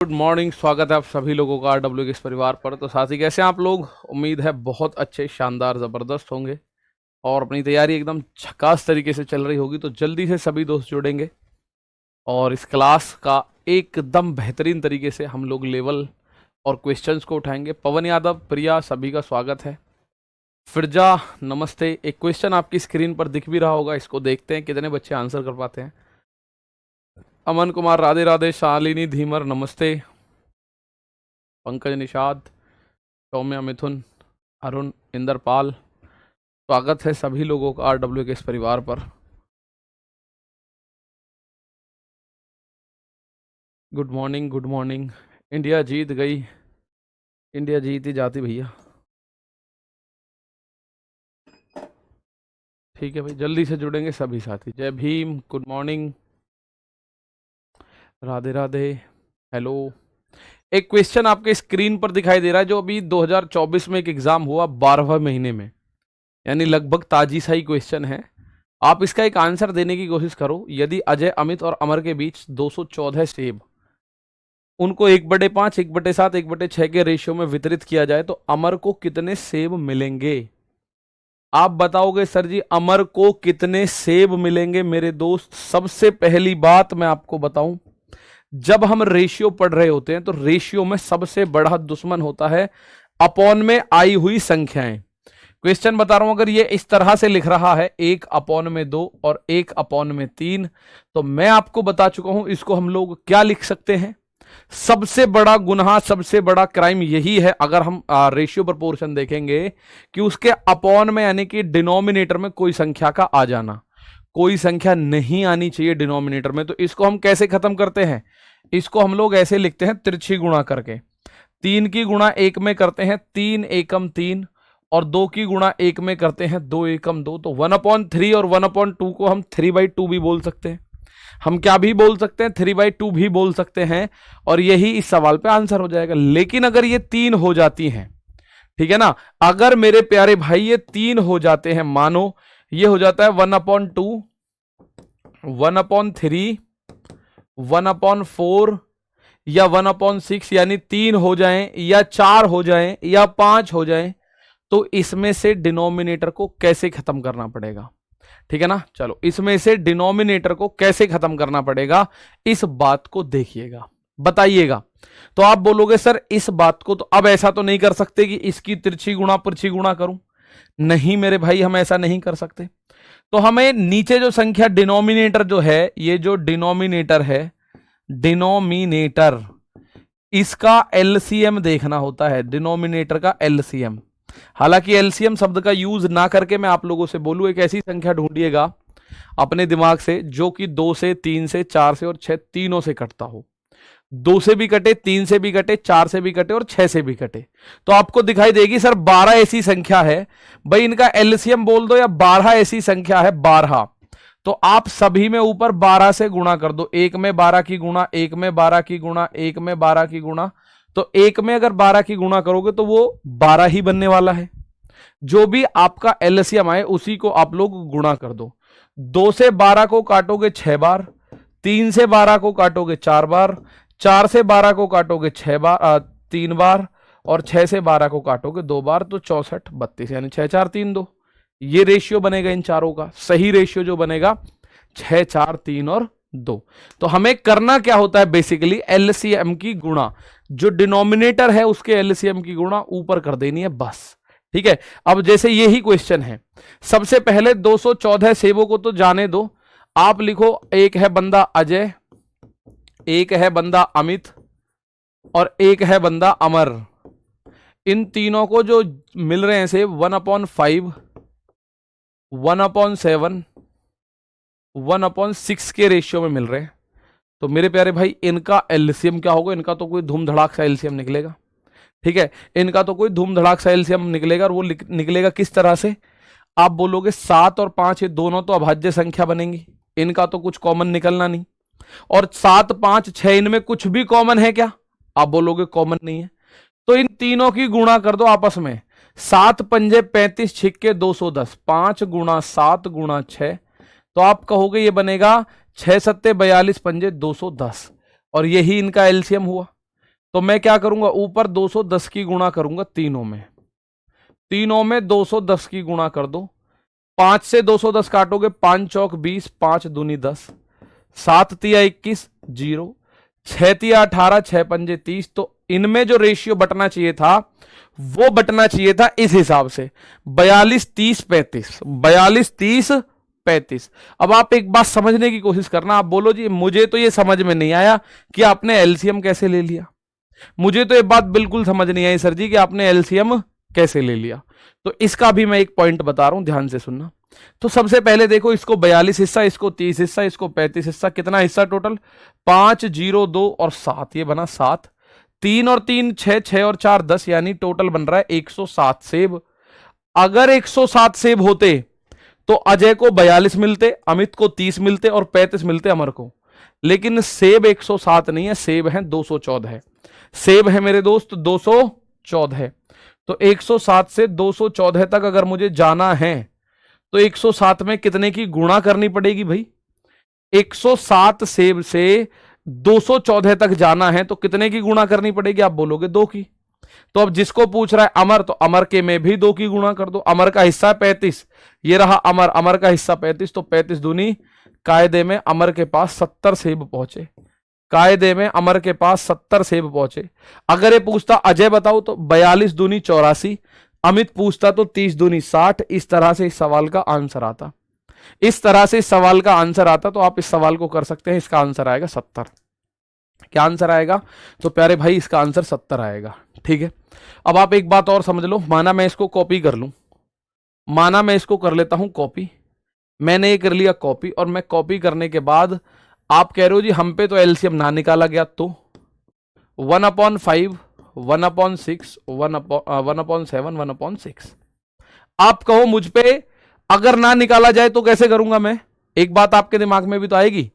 Good morning, स्वागत है आप सभी लोगों का RW के इस परिवार पर। तो साथी कैसे हैं आप लोग? उम्मीद है बहुत अच्छे, शानदार, ज़बरदस्त होंगे और अपनी तैयारी एकदम झकास तरीके से चल रही होगी। तो जल्दी से सभी दोस्त जुड़ेंगे और इस क्लास का एकदम बेहतरीन तरीके से हम लोग लेवल और क्वेश्चंस को उठाएंगे। पवन यादव, प्रिया, सभी का स्वागत है। फिरजा नमस्ते। एक क्वेश्चन आपकी स्क्रीन पर दिख भी रहा होगा, इसको देखते हैं कितने बच्चे आंसर कर पाते हैं। अमन कुमार राधे राधे। शालिनी धीमर नमस्ते। पंकज निषाद, सौम्या मिथुन, अरुण, इंद्रपाल, स्वागत है सभी लोगों का RW के इस परिवार पर। Good morning, good morning. India जीत गई, इंडिया जीत ही जाती भैया। ठीक है भाई, जल्दी से जुड़ेंगे सभी साथी। जय Bhim, good morning, Radhe Radhe, hello. एक क्वेश्चन आपके स्क्रीन पर दिखाई दे रहा है जो अभी 2024 में एक एग्जाम हुआ 12वें महीने में, यानी लगभग ताजी सा ही क्वेश्चन है। आप इसका एक आंसर देने की कोशिश करो। यदि अजय, अमित और अमर के बीच 214 सेब उनको 1/5, 1/7, 1/6 के रेशियो में वितरित किया जाए तो अमर को कितने सेब मिलेंगे? आप बताओगे सर जी अमर को कितने सेब मिलेंगे? मेरे दोस्त, सबसे पहली बात मैं आपको बताऊं, जब हम रेशियो पढ़ रहे होते हैं तो रेशियो में सबसे बड़ा दुश्मन होता है अपॉन में आई हुई संख्याएं। क्वेश्चन बता रहा हूं, अगर ये इस तरह से लिख रहा है 1/2 और 1/3, तो मैं आपको बता चुका हूं इसको हम लोग क्या लिख सकते हैं। सबसे बड़ा गुनाह, सबसे बड़ा क्राइम यही है, अगर हम रेशियो प्रोपोर्शन देखेंगे, कि उसके अपॉन में यानी कि डिनोमिनेटर में कोई संख्या का आ जाना। कोई संख्या नहीं आनी चाहिए डिनोमिनेटर में। तो इसको हम कैसे खत्म करते हैं? इसको हम लोग ऐसे लिखते हैं, तिरछी गुणा करके। 3 की गुणा 1 में करते हैं 3 एकम 3, और 2 की गुणा 1 में करते हैं 2 एकम 2। तो 1/3 और 1/2 को हम 3/2 भी बोल सकते हैं। हम क्या भी बोल सकते हैं? 3/2 भी बोल सकते हैं, और यही इस सवाल पे आंसर हो जाएगा। लेकिन अगर ये 3 हो जाती हैं, ठीक है ना, अगर मेरे प्यारे भाई ये 3 हो जाते हैं, मानो ये हो जाता है 1/2, 1/3, 1/4 या 1/6, यानी 3 हो जाएं या 4 हो जाएं या 5 हो जाएं, तो इसमें से डिनोमिनेटर को कैसे खत्म करना पड़ेगा? ठीक है ना, चलो इसमें से डिनोमिनेटर को कैसे खत्म करना पड़ेगा, इस बात को देखिएगा, बताइएगा। तो आप बोलोगे सर इस बात को तो अब ऐसा तो नहीं कर सकते कि इसकी तिरछी गुणा पुरछी गुणा करूं। नहीं मेरे भाई, हम ऐसा नहीं कर सकते। तो हमें नीचे जो संख्या डिनोमिनेटर जो है, ये जो डिनोमिनेटर है, डिनोमिनेटर, इसका एलसीएम देखना होता है। डिनोमिनेटर का एलसीएम। हालांकि एलसीएम शब्द का यूज ना करके मैं आप लोगों से बोलूं, एक ऐसी संख्या ढूंढिएगा अपने दिमाग से जो कि 2 से, 3 से, 4 से और 6 तीनों से कटता हो। 2 से भी कटे, 3 से भी कटे, 4 से भी कटे और 6 से भी कटे। तो आपको दिखाई देगी सर 12 ऐसी संख्या है, भाई इनका एलसीएम बोल दो, या 12 ऐसी संख्या है 12। तो आप सभी में ऊपर 12 से गुणा कर दो। 1 में 12 की गुणा, 1 में 12 की गुणा, 1 में 12 की गुणा। तो 1 में अगर 12 की गुणा करोगे तो वो 12 ही बनने वाला है। जो भी आपका एलसीएम आए उसी को आप लोग गुणा कर दो। 2 से 12 को काटोगे 6 बार, 3 से 12 को काटोगे 4 बार, 4 से 12 को काटोगे 3 बार, और 6 से 12 को काटोगे 2 बार। तो 64, 32, यानी 6, 4, 3, 2। ये रेशियो बनेगा इन चारों का। सही रेशियो जो बनेगा 6, 4, 3 और 2। तो हमें करना क्या होता है? बेसिकली एलसीएम की गुणा, जो डिनोमिनेटर है उसके एलसीएम की गुणा ऊपर कर देनी है, बस। ठीक है, अब जैसे यही क्वेश्चन है, सबसे पहले 214 सेबों को तो जाने दो। आप लिखो, एक है बंदा अजय, एक है बंदा अमित और एक है बंदा अमर। इन तीनों को जो मिल रहे हैं सेब 1/5, 1/7, 1/6 के रेशियो में मिल रहे हैं। तो मेरे प्यारे भाई इनका एलसीएम क्या होगा? इनका तो कोई धूम धड़ाक सा एलसीएम निकलेगा। ठीक है, इनका तो कोई धूम धड़ाक सा एलसीएम निकलेगा, और वो निकलेगा किस तरह से? आप बोलोगे 7 और 5 ये दोनों तो अभाज्य संख्या बनेंगी, इनका तो कुछ कॉमन निकलना नहीं। और 7, 5, 6 इनमें कुछ भी कॉमन है क्या? आप बोलोगे कॉमन नहीं है। तो इन तीनों की गुणा कर दो आपस में। 7 पंजे 35, छिक्के 210, 5 गुणा 7 गुणा 6, तो आप कहोगे ये बनेगा 6 सत्ते 42, पंजे 210, और यही इनका एलसीएम हुआ। तो मैं क्या करूंगा, ऊपर 210 की गुणा करूंगा तीनों में, तीनों में 210 की गुणा कर दो। 5 से 210 काटोगे, 5 चौक 20, 5 दूनी 10, 7 तिया 21, 0, 6 तिया 18, 6 पंजे 30। तो इनमें जो रेशियो बटना चाहिए था वो बटना चाहिए था इस हिसाब से 42 30 35, 42 30 35। अब आप एक बात समझने की कोशिश करना, आप बोलो जी मुझे तो ये समझ में नहीं आया कि आपने एलसीएम कैसे ले लिया, मुझे तो ये बात बिल्कुल समझ नहीं आई सर जी कि आपने एलसीएम कैसे ले लिया। तो इसका भी मैं एक पॉइंट बता रहा हूं, ध्यान से सुनना। तो सबसे पहले देखो, इसको 42 हिस्सा, इसको 30 हिस्सा, इसको 35 हिस्सा, कितना हिस्सा टोटल 5 0 2 और 7, ये बना 7, 3 और 3 6, 6 और 4 10, यानी टोटल बन रहा है 107 सेब। अगर 107 सेब होते तो अजय को 42 मिलते, अमित को 30 मिलते और 35 मिलते अमर को। लेकिन सेब 107 नहीं है, सेब है 214 है, सेब है मेरे दोस्त 214 है। तो 107 से 214 तक अगर मुझे जाना है तो 107 में कितने की गुणा करनी पड़ेगी भाई, 107 सेब से 214 तक जाना है तो कितने की गुणा करनी पड़ेगी, आप बोलोगे 2 की। तो अब जिसको पूछ रहा है अमर, तो अमर के में भी 2 की गुणा कर दो, अमर का हिस्सा 35, ये रहा अमर, अमर का हिस्सा 35, तो 35 दूनी, कायदे में अमर के पास 70 सेब पहुंचे, कायदे में अमर के पास 70 सेब पहुंचे। अगर ये पूछता अजय बताओ, तो 42 दूनी 84, अमित पूछता तो 30 दूनी 60। इस तरह से इस सवाल का आंसर आता, इस तरह से इस सवाल का आंसर आता। तो आप इस सवाल को कर सकते हैं, इसका आंसर आएगा 70। क्या आंसर आएगा, तो प्यारे भाई इसका आंसर 70 आएगा। ठीक है, अब आप एक बात और समझ लो, माना मैं इसको कॉपी कर लूं, माना मैं इसको कर लेता हूं कॉपी, मैंने ये कर लिया कॉपी, और मैं कॉपी करने के बाद आप कह रहे हो जी हम पे तो एलसीएम ना निकाला गया, तो 1/5, 1/6, 1/7, 1/6। आप कहो मुझ पे अगर ना निकाला जाए तो कैसे करूंगा मैं, एक बात आपके दिमाग में भी तो आएगी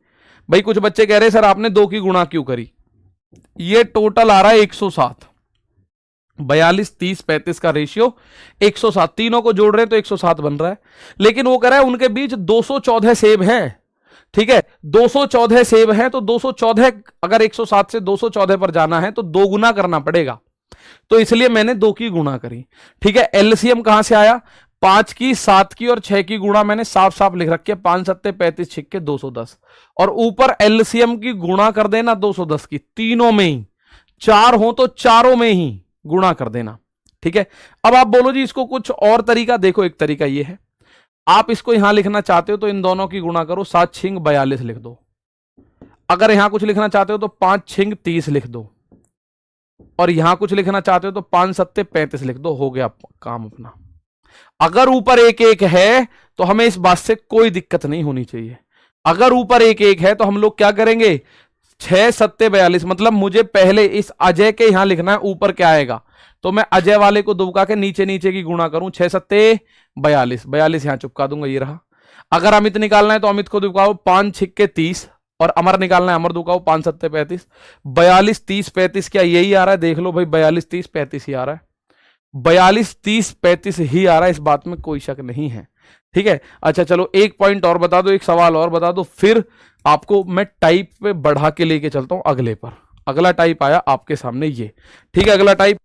भाई। कुछ बच्चे कह रहे हैं सर आपने 2 की गुणा क्यों करी, ये टोटल आ रहा है 107, 42 30 35 का रेशियो 107, तीनों को जोड़ रहे हैं तो 107 बन रहा है। लेकिन वो कह रहा है उनके बीच 214 सेब हैं, ठीक है 214 सेब हैं, तो 214 अगर 107 से 214 पर जाना है तो 2 गुना करना पड़ेगा, तो इसलिए मैंने 2 की गुणा करी। ठीक है, एलसीएम कहां से आया, 5 की 7 की और 6 की गुणा मैंने साफ साफ लिख रखी है, 5 सत्ते 35 छिक्के 210, और ऊपर एलसीएम की गुणा कर देना 210 की, तीनों में ही, 4 हो तो चारों में ही गुणा कर देना। ठीक है, अब आप बोलो जी इसको कुछ और तरीका, देखो एक तरीका ये है, आप इसको यहां लिखना चाहते हो तो इन दोनों की गुणा करो, 7 छिंग 42 लिख दो। अगर यहां कुछ लिखना चाहते हो तो 5 छिंग 30 लिख दो, और यहां कुछ लिखना चाहते हो तो 5 सत्ते 35 लिख दो, हो गया काम अपना। अगर ऊपर एक एक है तो हमें इस बात से कोई दिक्कत नहीं होनी चाहिए। अगर ऊपर एक एक है तो हम लोग क्या करेंगे, 6 सत्ते 42, मतलब मुझे पहले इस अजय के यहां लिखना है ऊपर क्या आएगा, तो मैं अजय वाले को दुबका के नीचे नीचे की गुणा करूं, 6 सत्ते 42, 42 यहां चिपका दूंगा, ये रहा। अगर अमित निकालना है तो अमित को दुबकाओ, 5 छिक्के 30, और अमर निकालना है, अमर दुबकाओ 5 सत्ते 35, 42 30 35, क्या यही आ रहा है, देख लो भाई 42 30 35 ही आ रहा है, 42 30 35 ही आ रहा है, इस बात में कोई शक नहीं है। ठीक है, अच्छा चलो एक पॉइंट और बता दो, एक सवाल और बता दो, फिर आपको मैं टाइप पे बढ़ा के लेके चलता हूं अगले पर। अगला टाइप आया आपके सामने ये, ठीक है, अगला टाइप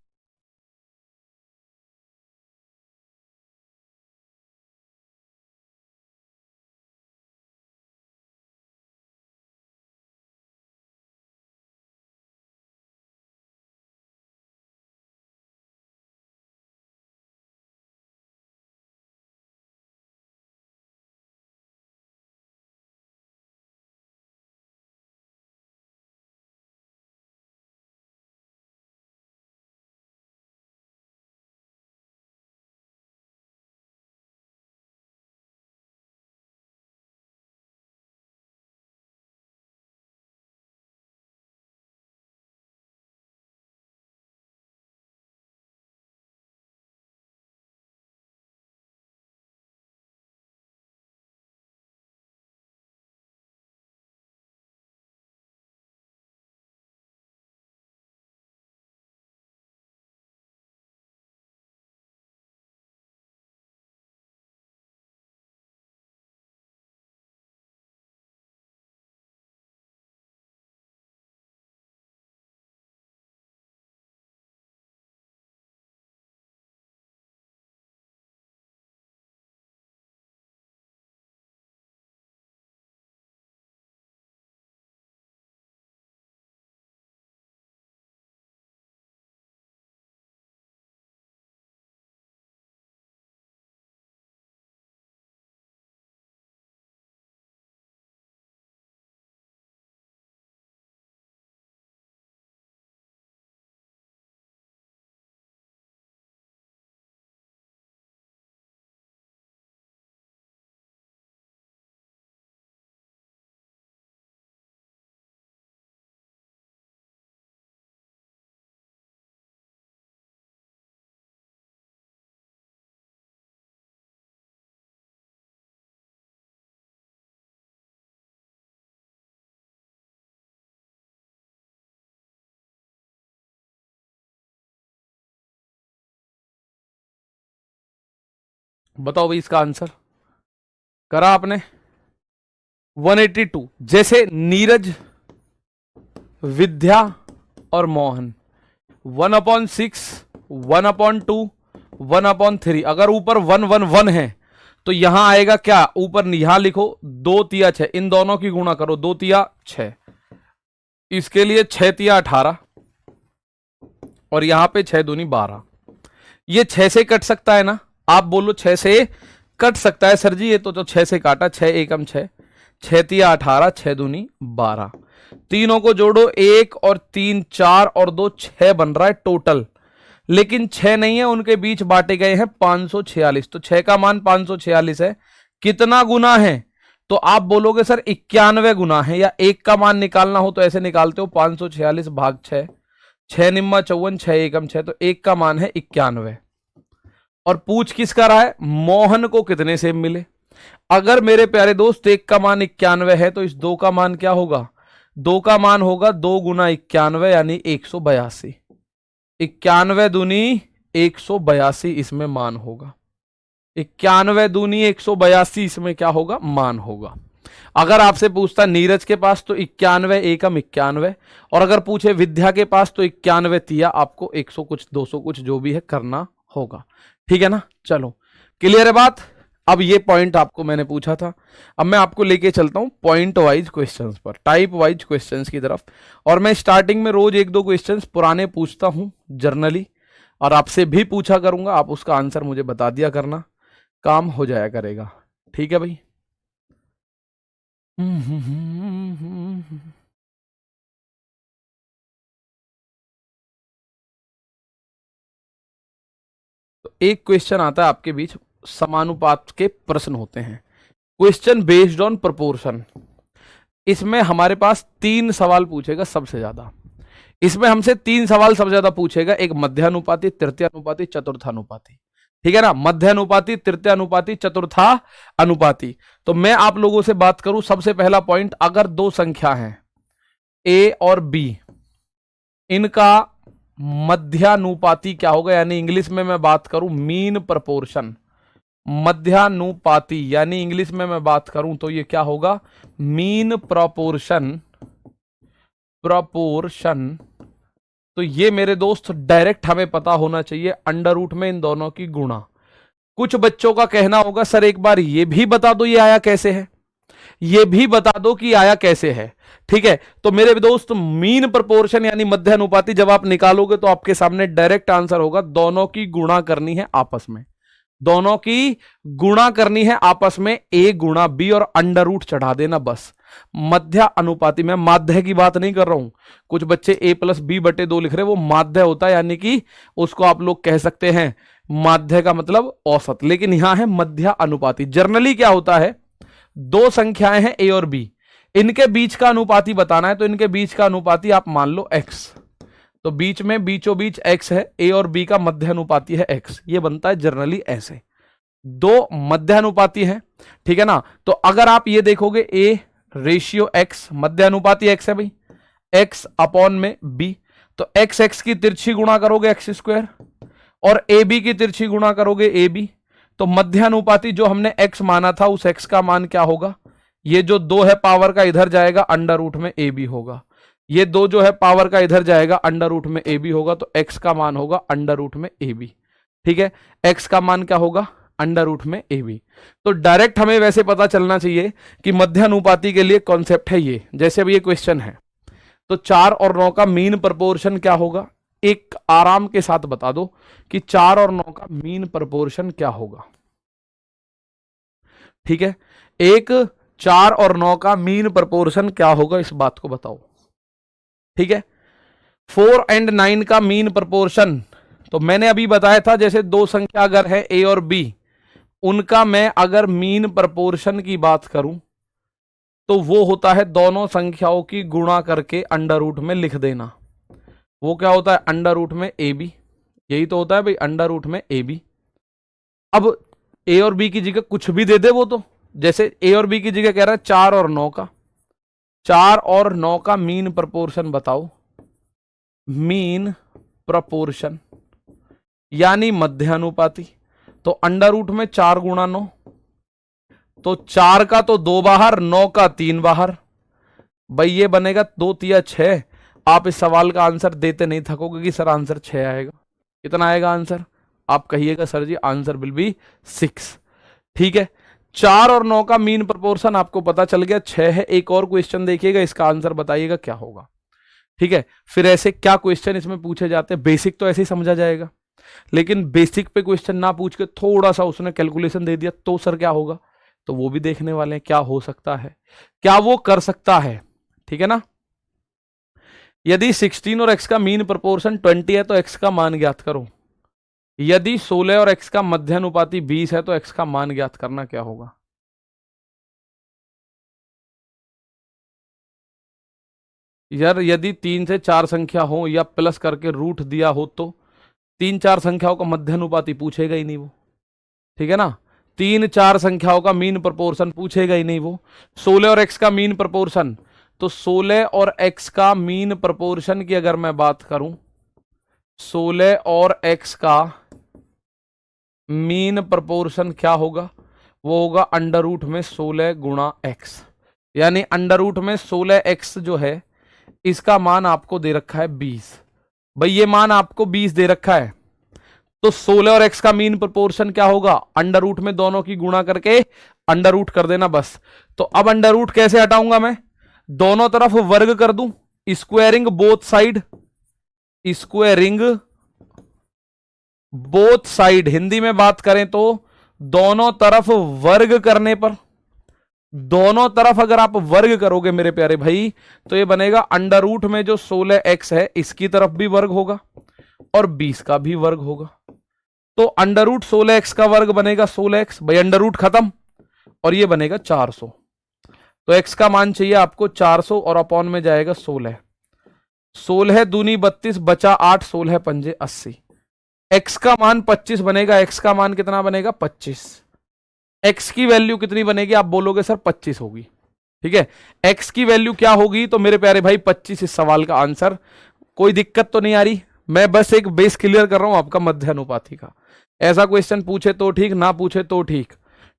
बताओ भाई इसका आंसर करा आपने 182। जैसे नीरज, विद्या और मोहन 1/6, 1/2, 1/3। अगर ऊपर 1 है तो यहां आएगा क्या, ऊपर यहां लिखो 2 तिया 6, इन दोनों की गुणा करो 2 तिया 6, इसके लिए 6 तिया 18 और यहां पे 6 दूनी 12। ये 6 से कट सकता है ना, आप बोलो 6 से कट सकता है सर जी, ये तो 6 से काटा, 6 एकम 6, 6 तिया 18, 6 दूनी 12। तीनों को जोड़ो, 1 और 3 4 और 2 6 बन रहा है टोटल, लेकिन 6 नहीं है, उनके बीच बांटे गए हैं 546। तो 6 का मान 546 है। कितना गुना है, तो आप बोलोगे सर 91 गुना है, या 1 का मान निकालना हो तो ऐसे निकालते हो 546 भाग 6, 6 निम्मा 54, 6 एकम 6, तो 1 का मान है 91। और पूछ किसका रहा है, मोहन को कितने सेब मिले। अगर मेरे प्यारे दोस्त 1 का मान 91 है तो इस 2 का मान क्या होगा, 2 का मान होगा 2 गुना 91 यानी 182। 91 दूनी 182 इसमें मान होगा, 91 दूनी 182 इसमें क्या होगा, मान होगा। अगर आपसे पूछता नीरज के पास तो 91 एकम 91, और अगर पूछे विद्या के पास तो 91 तिया, आपको 100 कुछ 200 कुछ जो भी है करना होगा। ठीक है ना, चलो क्लियर है बात। अब ये पॉइंट आपको मैंने पूछा था, अब मैं आपको लेके चलता हूं पॉइंट वाइज क्वेश्चंस पर, टाइप वाइज क्वेश्चंस की तरफ। और मैं स्टार्टिंग में रोज 1-2 क्वेश्चंस पुराने पूछता हूं जर्नली, और आपसे भी पूछा करूंगा, आप उसका आंसर मुझे बता दिया करना, काम हो जाया करेगा। ठीक है भाई। तो एक क्वेश्चन आता है आपके बीच, समानुपात के प्रश्न होते हैं, क्वेश्चन बेस्ड ऑन प्रोपोर्शन। इसमें हमारे पास 3 सवाल पूछेगा सबसे ज्यादा, इसमें हमसे 3 सवाल सबसे ज्यादा पूछेगा, एक मध्यानुपाती, तृतीयानुपाती, चतुर्थानुपाती। ठीक है ना, मध्यानुपाती, तृतीयानुपाती, चतुर्था अनुपाती। तो मैं आप लोगों से बात करूं, सबसे पहला पॉइंट, अगर 2 संख्या हैं ए और बी, इनका मध्यानुपाती क्या होगा, यानी इंग्लिश में मैं बात करूं मीन प्रपोर्शन, मध्यानुपाती यानी इंग्लिश में मैं बात करूं तो ये क्या होगा, मीन प्रपोर्शन। प्रपोर्शन तो ये मेरे दोस्त डायरेक्ट हमें पता होना चाहिए, अंडर रूट में इन दोनों की गुणा। कुछ बच्चों का कहना होगा सर एक बार ये भी बता दो ये आया कैसे है, ये भी बता दो कि आया कैसे है। ठीक है, तो मेरे दोस्त मीन प्रपोर्शन यानी मध्यानुपाती जब आप निकालोगे तो आपके सामने डायरेक्ट आंसर होगा, दोनों की गुणा करनी है आपस में, दोनों की गुणा करनी है आपस में, ए गुणा बी और अंडर रूट चढ़ा देना बस। मध्य अनुपाती, मैं माध्य की बात नहीं कर रहा हूं, कुछ बच्चे a + b/2 लिख रहे, वो माध्य होता है, यानी कि उसको आप लोग कह सकते हैं माध्य का मतलब औसत, लेकिन यहां है मध्य अनुपाती। जर्नली क्या होता है, 2 संख्याएं हैं a और b, इनके बीच का अनुपाती बताना है, तो इनके बीच का अनुपाती आप मान लो x, तो बीच में बीचों बीच x है, a और b का मध्य अनुपाती है x, ये बनता है जर्नली ऐसे, 2 मध्य अनुपाती है। ठीक है ना, तो अगर आप ये देखोगे a रेशियो x, मध्य अनुपाती x है भाई, x अपॉन में b, तो x की तिरछी गुणा करोगे x², और ab की तिरछी गुणा करोगे ab, तो मध्य अनुपाती जो हमने x माना था उस x का मान क्या होगा, ये जो 2 है पावर का इधर जाएगा, अंडर रूट में ab होगा, ये 2 जो है पावर का इधर जाएगा, अंडर रूट में ab होगा, तो x का मान होगा अंडर रूट में ab। ठीक है, x का मान क्या होगा, अंडर रूट में ab। तो डायरेक्ट हमें वैसे पता चलना चाहिए कि मध्य अनुपाती के लिए कॉन्सेप्ट है ये, जैसे अब ये क्वेश्चन है, तो 4 और 9 का मीन प्रपोर्शन क्या होगा, एक आराम के साथ बता दो कि 4 और 9 का मीन प्रपोर्शन क्या होगा। ठीक है, एक 4 और 9 का मीन प्रपोर्शन क्या होगा, इस बात को बताओ। ठीक है, 4 और 9 का मीन प्रपोर्शन, तो मैंने अभी बताया था, जैसे 2 संख्या अगर है a और b, उनका मैं अगर मीन प्रपोर्शन की बात करूं तो वो होता है दोनों संख्याओं की गुणा करके अंडर रूट में लिख देना, वो क्या होता है अंडर रूट में ab, यही तो होता है भाई अंडर रूट में ab। अब a और b की जगह कुछ भी दे दे वो, तो जैसे a और b की जगह कह रहा है 4 और 9 का, 4 और 9 का मीन प्रपोर्शन बताओ, मीन प्रपोर्शन यानी मध्यानुपाती, तो अंडर रूट में 4 गुणा 9, तो 4 का तो 2 बाहर, 9 का 3 बाहर, भाई ये बनेगा 2 तिया 6। आप इस सवाल का आंसर देते नहीं थकोगे कि सर आंसर 6 आएगा। कितना आएगा आंसर? आप कहिएगा sir ji answer will be 6। ठीक है, 4 और 9 का मीन प्रोपोर्शन आपको पता चल गया 6 है। एक और क्वेश्चन देखिएगा, इसका आंसर बताइएगा क्या होगा। ठीक है, फिर ऐसे क्या क्वेश्चन इसमें पूछे जाते हैं, बेसिक तो ऐसे ही समझा जाएगा, लेकिन बेसिक पे क्वेश्चन ना पूछ के थोड़ा सा उसने कैलकुलेशन दे दिया तो सर क्या होगा, तो वो भी देखने वाले हैं क्या हो सकता है, क्या वो कर सकता है। ठीक है ना। यदि 16 और x का मीन प्रोपोर्शन 20 है तो x का मान ज्ञात करो। यदि 16 और x का मध्यानुपाती 20 है तो x का मान ज्ञात करना क्या होगा। यार यदि 3 से 4 संख्या हो या प्लस करके रूट दिया हो तो 3-4 संख्याओं का मध्यानुपाती पूछेगा ही नहीं वो। ठीक है ना, 3-4 संख्याओं का मीन प्रोपोर्शन पूछेगा ही नहीं वो। 16 और x का मीन प्रोपोर्शन, तो 16 और x का मीन प्रोपोर्शन की अगर मैं बात करूं, 16 और x का मीन प्रोपोर्शन क्या होगा, वो होगा अंडर रूट में 16 गुणा x, यानी अंडर रूट में 16x जो है इसका मान आपको दे रखा है 20। भाई ये मान आपको 20 दे रखा है, तो 16 और x का मीन प्रोपोर्शन क्या होगा, अंडर रूट में दोनों की गुणा करके अंडर रूट कर देना बस। तो अब अंडर रूट कैसे हटाऊंगा मैं, दोनों तरफ वर्ग कर दूं, squaring both side, squaring both side, Hindi में बात करें तो दोनों तरफ वर्ग करने पर, दोनों तरफ अगर आप वर्ग करोगे मेरे प्यारे भाई, तो ये बनेगा अंडर रूट में जो 16x है इसकी तरफ भी वर्ग होगा और 20 का भी वर्ग होगा, तो अंडर रूट 16x का वर्ग बनेगा 16x, भाई अंडर रूट खत्म, और ये बनेगा 400। तो x का मान चाहिए आपको 400 और अपॉन में जाएगा 16, 16 दूनी 32 बचा 8, 16 पंजे 80। x का मान 25 बनेगा, x का मान कितना बनेगा 25, x की वैल्यू कितनी बनेगी, आप बोलोगे सर 25 होगी। ठीक है, x की वैल्यू क्या होगी, तो मेरे प्यारे भाई 25 इस सवाल का आंसर। कोई दिक्कत तो नहीं आ रही, मैं बस एक बेस क्लियर कर रहा हूं आपका मध्यानुपाती का। ऐसा क्वेश्चन पूछे तो ठीक, ना पूछे तो ठीक।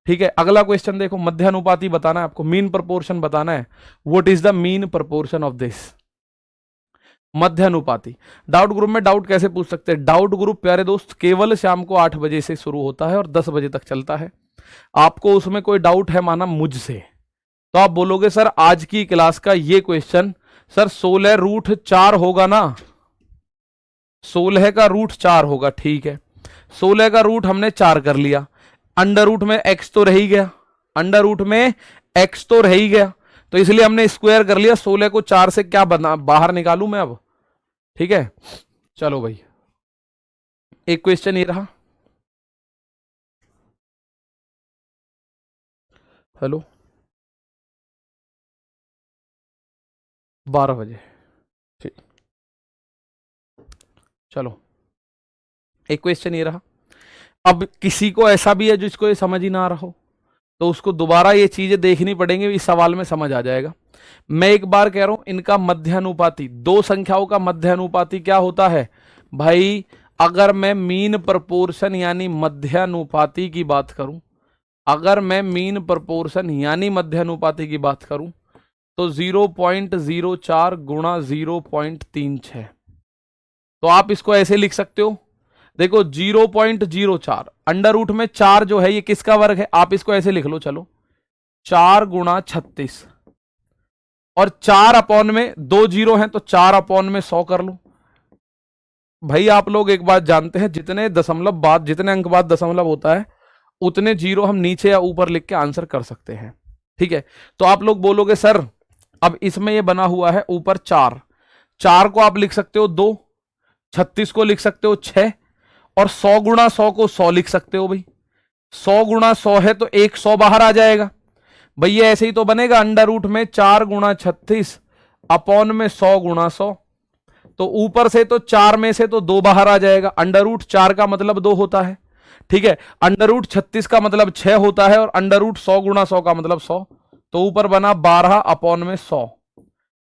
ठीक है, अगला क्वेश्चन देखो, मध्यानुपाती बताना है आपको, मीन प्रोपोर्शन बताना है। What is the mean proportion of this, मध्यानुपाती। डाउट ग्रुप में डाउट कैसे पूछ सकते हैं, डाउट ग्रुप प्यारे दोस्त केवल शाम को 8 बजे से शुरू होता है और 10 बजे तक चलता है। आपको उसमें कोई डाउट है माना मुझसे, तो आप बोलोगे सर आज की क्लास का ये क्वेश्चन सर 16 रूट 4 होगा ना, 16 का रूट 4 होगा। ठीक है, 16 का रूट हमने 4 कर लिया, अंडर रूट में x तो रह ही गया, अंडर रूट में x तो रह ही गया, तो इसलिए हमने स्क्वायर कर लिया। 16 को 4 से क्या बना बाहर निकालूं मैं अब। ठीक है, चलो भाई एक क्वेश्चन ये रहा। हेलो 12 बजे, ठीक, चलो एक क्वेश्चन ये रहा। अब किसी को ऐसा भी है जिसको ये समझ ही ना आ रहा हो, तो उसको दोबारा ये चीजें देखनी पड़ेंगी, इस सवाल में समझ आ जाएगा। मैं एक बार कह रहा हूं, इनका मध्यानुपाती, दो संख्याओं का मध्यानुपाती क्या होता है भाई, अगर मैं मीन प्रोपोर्शन यानी मध्यानुपाती की बात करूं, अगर मैं मीन प्रोपोर्शन यानी मध्यानुपाती की बात करूं तो 0.04 गुणा 0.36। तो आप इसको ऐसे लिख सकते हो, देखो 0.04 अंडर रूट में 4 जो है ये किसका वर्ग है, आप इसको ऐसे लिख लो, चलो 4 गुणा 36, और 4 अपॉन में 2 जीरो हैं तो 4 अपॉन में 100 कर लो। भाई आप लोग एक बात जानते हैं, जितने दशमलव बाद, जितने अंक बाद दशमलव होता है उतने जीरो हम नीचे या ऊपर लिख के आंसर कर सकते हैं। ठीक है, तो आप लोग बोलोगे सर अब इसमें ये बना हुआ है ऊपर 4, 4 को आप लिख सकते हो 2, 36 को लिख सकते हो 6, और 100 गुणा 100 को 100 लिख सकते हो। भाई 100 गुणा 100 है तो एक 100 बाहर आ जाएगा। भैया ऐसे ही तो बनेगा, अंडर रूट में 4 गुणा 36 अपॉन में 100 गुणा 100, तो ऊपर से तो 4 में से तो 2 बाहर आ जाएगा। अंडर रूट 4 का मतलब 2 होता है। ठीक है, अंडर रूट 36 का मतलब 6 होता है, और अंडर रूट 100 गुणा 100 का मतलब 100, तो ऊपर बना 12 अपॉन में 100,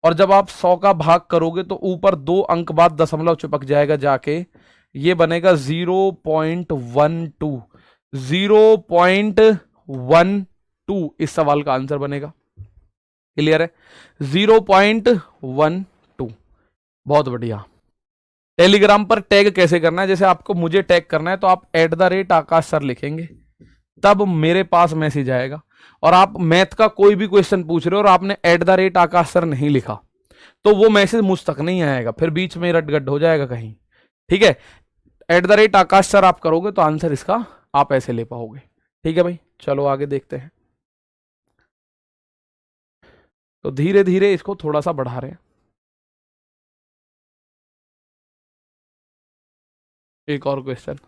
और जब आप 100 का भाग करोगे तो ऊपर 2 अंक बाद दशमलव चिपक जाएगा जाके, ये बनेगा 0.12, 0.12 इस सवाल का आंसर बनेगा। क्लियर है? 0.12। बहुत बढ़िया। टेलीग्राम पर टैग कैसे करना है? जैसे आपको मुझे टैग करना है तो आप @आकाश सर लिखेंगे, तब मेरे पास मैसेज आएगा। और आप मैथ का कोई भी क्वेश्चन पूछ रहे हो और आपने @आकाश सर नहीं लिखा तो वो मैसेज मुझ तक नहीं आएगा, फिर बीच में रटगट हो जाएगा कहीं। ठीक है? @आकाश सर आप करोगे तो आंसर इसका आप ऐसे ले पाओगे। ठीक है भाई, चलो आगे देखते हैं। तो धीरे धीरे इसको थोड़ा सा बढ़ा रहे हैं। एक और क्वेश्चन।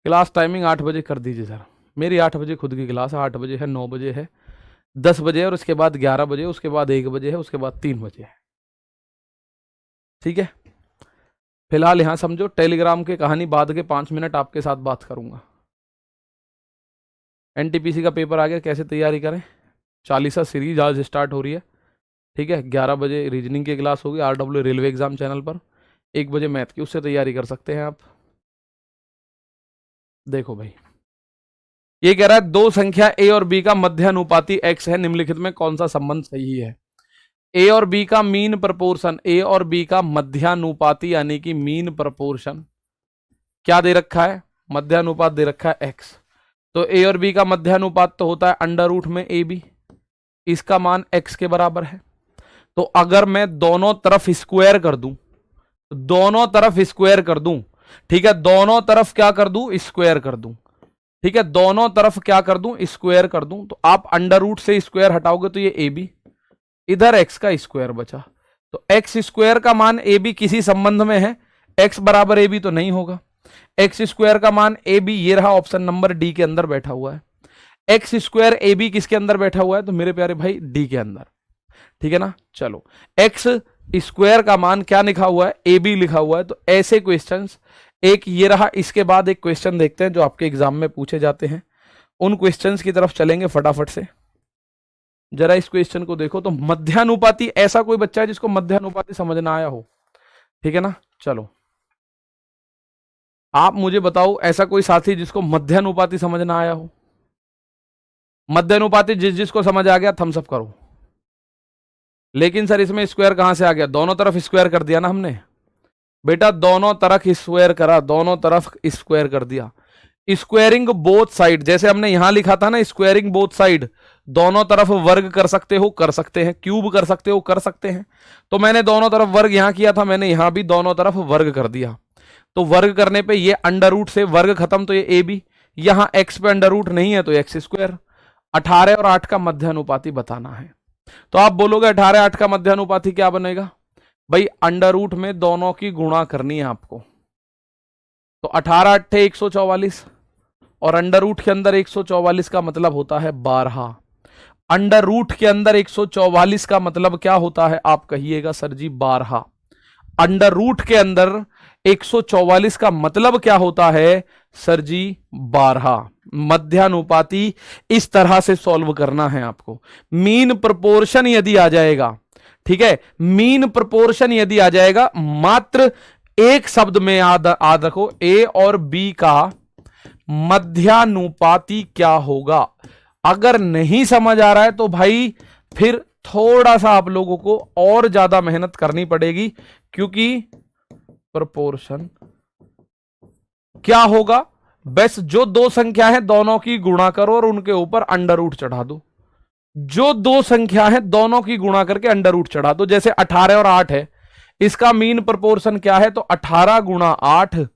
क्लास टाइमिंग 8 बजे कर दीजिए सर। मेरी 8 बजे खुद की क्लास है, 8 बजे है, 9 बजे है, 10 बजे है, और उसके बाद 11 बजे, उसके बाद 1 बजे है, उसके बाद 3 बजे है। ठीक है? फिलहाल यहां समझो, टेलीग्राम की कहानी बाद के 5 मिनट आपके साथ बात करूंगा। एनटीपीसी का पेपर आ गया, कैसे तैयारी करें? 40 सीरीज आज स्टार्ट हो रही है। ठीक है? 11 बजे रीजनिंग की क्लास होगी RW रेलवे एग्जाम चैनल पर, 1 बजे मैथ की, उससे तैयारी कर सकते हैं आप। देखो भाई, ये कह रहा है दो संख्या ए और बी का मध्यानुपाती x है, निम्नलिखित में कौन सा संबंध सही है? ए और बी का मीन प्रपोर्शन, ए और बी का मध्यानुपाती यानी कि मीन प्रपोर्शन क्या दे रखा है? मध्यानुपात दे रखा है x। तो ए और बी का मध्यानुपात तो होता है अंडर रूट में ए बी, इसका मान x के बराबर है। तो अगर मैं दोनों तरफ स्क्वायर कर दूं, दोनों तरफ स्क्वायर कर दूं, ठीक है, दोनों तरफ क्या कर दूं? स्क्वायर कर दूं। ठीक है, दोनों तरफ क्या कर दूं? स्क्वायर कर दूं। तो आप अंडर रूट से स्क्वायर हटाओगे तो ये ए बी, इधर एक्स का स्क्वायर बचा। तो एक्स स्क्वायर का मान ए बी किसी संबंध में है? एक्स बराबर ए बी तो नहीं होगा। एक्स स्क्वायर का मान ए बी, ये रहा ऑप्शन नंबर डी के अंदर बैठा हुआ है। एक्स स्क्वायर ए बी किसके अंदर बैठा हुआ है? तो मेरे प्यारे भाई डी के अंदर। ठीक है ना? चलो, एक्स स्क्वायर का मान क्या लिखा हुआ है? ए बी लिखा हुआ है। तो ऐसे क्वेश्चंस, एक ये रहा, इसके बाद एक क्वेश्चन देखते हैं जो आपके एग्जाम में पूछे जाते हैं, उन क्वेश्चंस की तरफ चलेंगे फटाफट से। जरा इस क्वेश्चन को देखो। तो मध्यानुपाती, ऐसा कोई बच्चा है जिसको मध्यानुपाती समझ ना आया हो? ठीक है ना? चलो, आप मुझे बताओ, ऐसा कोई साथी जिसको मध्यानुपाती समझ ना आया हो? मध्यानुपाती जिसको समझ आ गया थम्स अप करो। लेकिन सर इसमें स्क्वायर कहां से आ गया? दोनों तरफ स्क्वायर कर दिया ना हमने बेटा, दोनों तरफ स्क्वायर करा, दोनों तरफ स्क्वायर कर दिया। स्क्वायरिंग बोथ साइड, जैसे हमने यहां लिखा था ना, स्क्वायरिंग बोथ साइड, दोनों तरफ वर्ग कर सकते हो, कर सकते हैं, क्यूब कर सकते हो, कर सकते हैं। तो मैंने दोनों तरफ वर्ग यहां किया था, मैंने यहां भी दोनों तरफ वर्ग कर दिया। तो वर्ग करने पे ये अंडर रूट से वर्ग खत्म, तो ये ए बी, यहां एक्स पे अंडर रूट नहीं है तो एक्स स्क्वायर। 18 और 8 का मध्यानुपाती बताना है। तो आप बोलोगे 18 8 का मध्यानुपाती क्या बनेगा? भाई अंडर रूट में दोनों की गुणा करनी है आपको। तो 18 अट्ठे 144, और अंडर रूट के अंदर 144 का मतलब होता है 12। अंडर रूट के अंदर 144 का मतलब क्या होता है? आप कहिएगा सर जी 12। अंडर रूट के अंदर 144 का मतलब क्या होता है? सर जी 12। मध्यानुपाती इस तरह से सॉल्व करना है आपको। मीन प्रोपोर्शन यदि आ जाएगा, ठीक है, मीन प्रोपोर्शन यदि आ जाएगा, मात्र एक शब्द में याद रखो, ए और बी का मध्यानुपाती क्या होगा। अगर नहीं समझ आ रहा है तो भाई फिर थोड़ा सा आप लोगों को और ज्यादा मेहनत करनी पड़ेगी, क्योंकि प्रोपोर्शन क्या होगा? बस जो दो संख्या है दोनों की गुणा करो और उनके ऊपर अंडर रूट चढ़ा दो। जो दो संख्या है दोनों की गुणा करके अंडर रूट चढ़ा दो। जैसे 18 और 8 है, इसका मीन प्रोपोर्शन क्या है? तो 18 गुणा 8,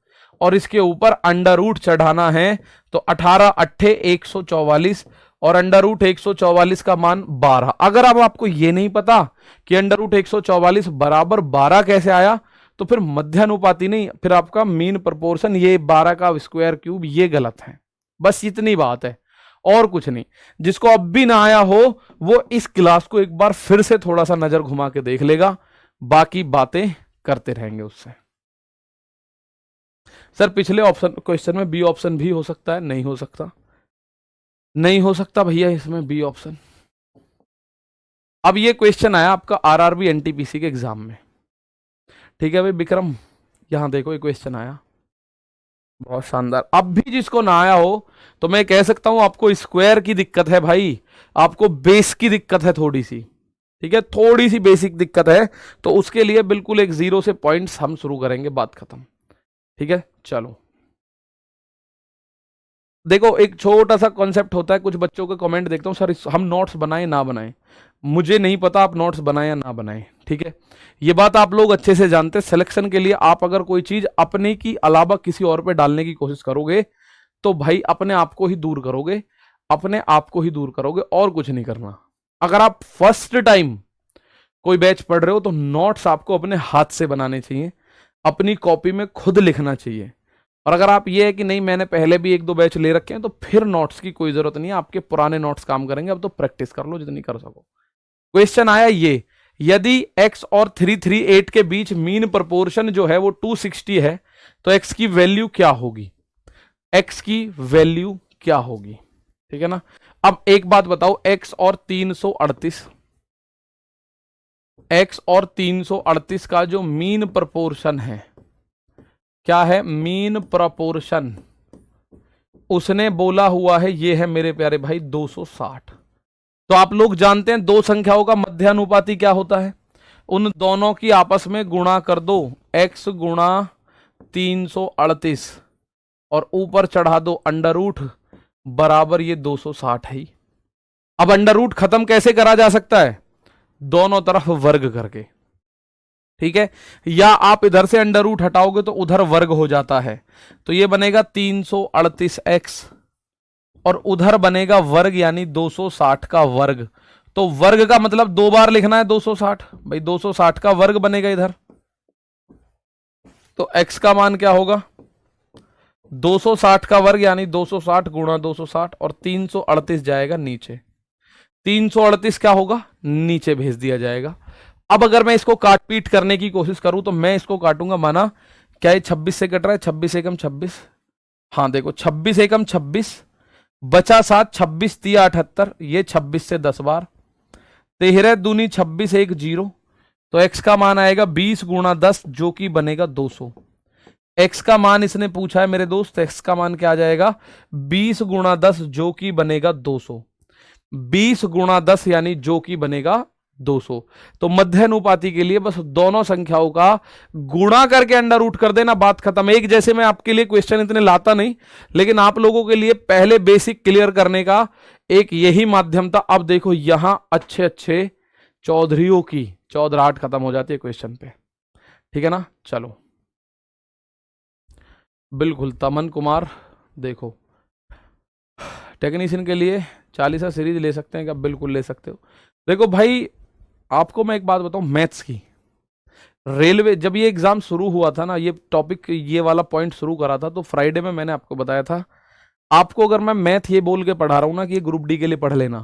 और इसके ऊपर अंडर रूट चढ़ाना है। तो 18 अट्ठे 144, और अंडर रूट 144 का मान 12। अगर अब आपको यह नहीं पता कि अंडर रूट 144 बराबर 12 कैसे आया, तो फिर मध्यानुपाती नहीं, फिर आपका मीन प्रोपोर्शन ये 12 का स्क्वायर क्यूब ये गलत है। बस इतनी बात है, और कुछ नहीं। जिसको अब भी ना आया हो वो इस क्लास को एक बार फिर से थोड़ा सा नजर घुमा के देख लेगा, बाकी बातें करते रहेंगे उससे। सर पिछले ऑप्शन क्वेश्चन में बी ऑप्शन भी हो सकता है? नहीं हो सकता, नहीं हो सकता भैया इसमें बी ऑप्शन। अब ये क्वेश्चन आया आपका आरआरबी एनटीपीसी के एग्जाम में, ठीक है भाई विक्रम, यहां देखो ये क्वेश्चन आया, बहुत शानदार। अब भी जिसको ना आया हो तो मैं कह सकता हूं आपको स्क्वायर की दिक्कत है भाई, आपको बेस की दिक्कत है थोड़ी सी, ठीक है, थोड़ी सी बेसिक दिक्कत है, तो उसके लिए बिल्कुल एक जीरो से पॉइंट्स हम शुरू करेंगे, बात खत्म। ठीक है, चलो देखो एक छोटा सा कॉन्सेप्ट होता है, कुछ बच्चों के कमेंट देखता हूं सर हम नोट्स बनाएं ना बनाएं, मुझे नहीं पता आप नोट्स बनाएं या ना बनाएं, ठीक है, ये बात आप लोग अच्छे से जानते हैं। सिलेक्शन के लिए आप अगर कोई चीज अपने की अलावा किसी और पे डालने की कोशिश करोगे तो भाई अपने आप को ही दूर करोगे, अपने आप को ही दूर करोगे, और कुछ नहीं करना। अगर आप फर्स्ट टाइम कोई बैच पढ़ रहे हो तो नोट्स आपको अपने हाथ से बनाने चाहिए, अपनी कॉपी में खुद लिखना चाहिए। और अगर आप ये है कि नहीं मैंने पहले भी एक दो बैच ले रखे हैं तो फिर नोट्स की कोई जरूरत नहीं है, आपके पुराने नोट्स काम करेंगे, अब तो प्रैक्टिस कर लो जितनी कर सको। क्वेश्चन आया ये, यदि x और 338 के बीच मीन प्रोपोर्शन जो है वो 260 है तो x की वैल्यू क्या होगी, x की वैल्यू क्या होगी, ठीक है ना। अब एक बात बताओ, x और 338, x और 338 का जो मीन प्रोपोर्शन है, क्या है मीन प्रोपोर्शन, उसने बोला हुआ है ये है मेरे प्यारे भाई 260। तो आप लोग जानते हैं दो संख्याओं का मध्यानुपाती क्या होता है, उन दोनों की आपस में गुणा कर दो, x गुणा 338 और ऊपर चढ़ा दो अंडर रूट बराबर ये 260 है। अब अंडर रूट खत्म कैसे करा जा सकता है, दोनों तरफ वर्ग करके, ठीक है, या आप इधर से अंडर रूट हटाओगे तो उधर वर्ग हो जाता है, तो ये बनेगा 338x और उधर बनेगा वर्ग यानी 260 का वर्ग। तो वर्ग का मतलब दो बार लिखना है 260, भाई 260 का वर्ग बनेगा इधर, तो x का मान क्या होगा 260 का वर्ग यानी 260 गुणा 260 और 338 जाएगा नीचे, 338 क्या होगा नीचे भेज दिया जाएगा। अब अगर मैं इसको काट पीट करने की कोशिश करूं तो मैं इसको काटूंगा, माना क्या ये 26 से कट रहा है, 26 एकम 26, हाँ देखो 26 एकम 26 बचा 7, 26 तिया 78, ये 26 से 10 बार, 13 दूनी 26 1 0, तो x का मान आएगा 20 गुणा 10 जो कि बनेगा 200। x का मान इसने पूछा है मेरे दोस्त, x का मान क्या आ जाएगा 20 गुणा 10 जो कि बनेगा 200, 20 गुणा 10 यानी जो कि बनेगा 200। तो मध्यानुपाती के लिए बस दोनों संख्याओं का गुणा करके अंडर रूट कर देना, बात खत्म। एक जैसे मैं आपके लिए क्वेश्चन इतने लाता नहीं, लेकिन आप लोगों के लिए पहले बेसिक क्लियर करने का एक यही माध्यम था। अब देखो यहां अच्छे अच्छे चौधरियों की चौधराहट खत्म हो जाती है क्वेश्चन पे, ठीक है ना। चलो बिल्कुल तमन कुमार, देखो टेक्नीशियन के लिए 40 सीरीज ले सकते हैं क्या, बिल्कुल ले सकते हो। देखो भाई आपको मैं एक बात बताऊं, मैथ्स की रेलवे जब ये एग्जाम शुरू हुआ था ना, ये टॉपिक ये वाला पॉइंट शुरू करा था तो फ्राइडे में मैंने आपको बताया था, आपको अगर मैं मैथ ये बोल के पढ़ा रहा हूं ना कि ये ग्रुप डी के लिए पढ़ लेना,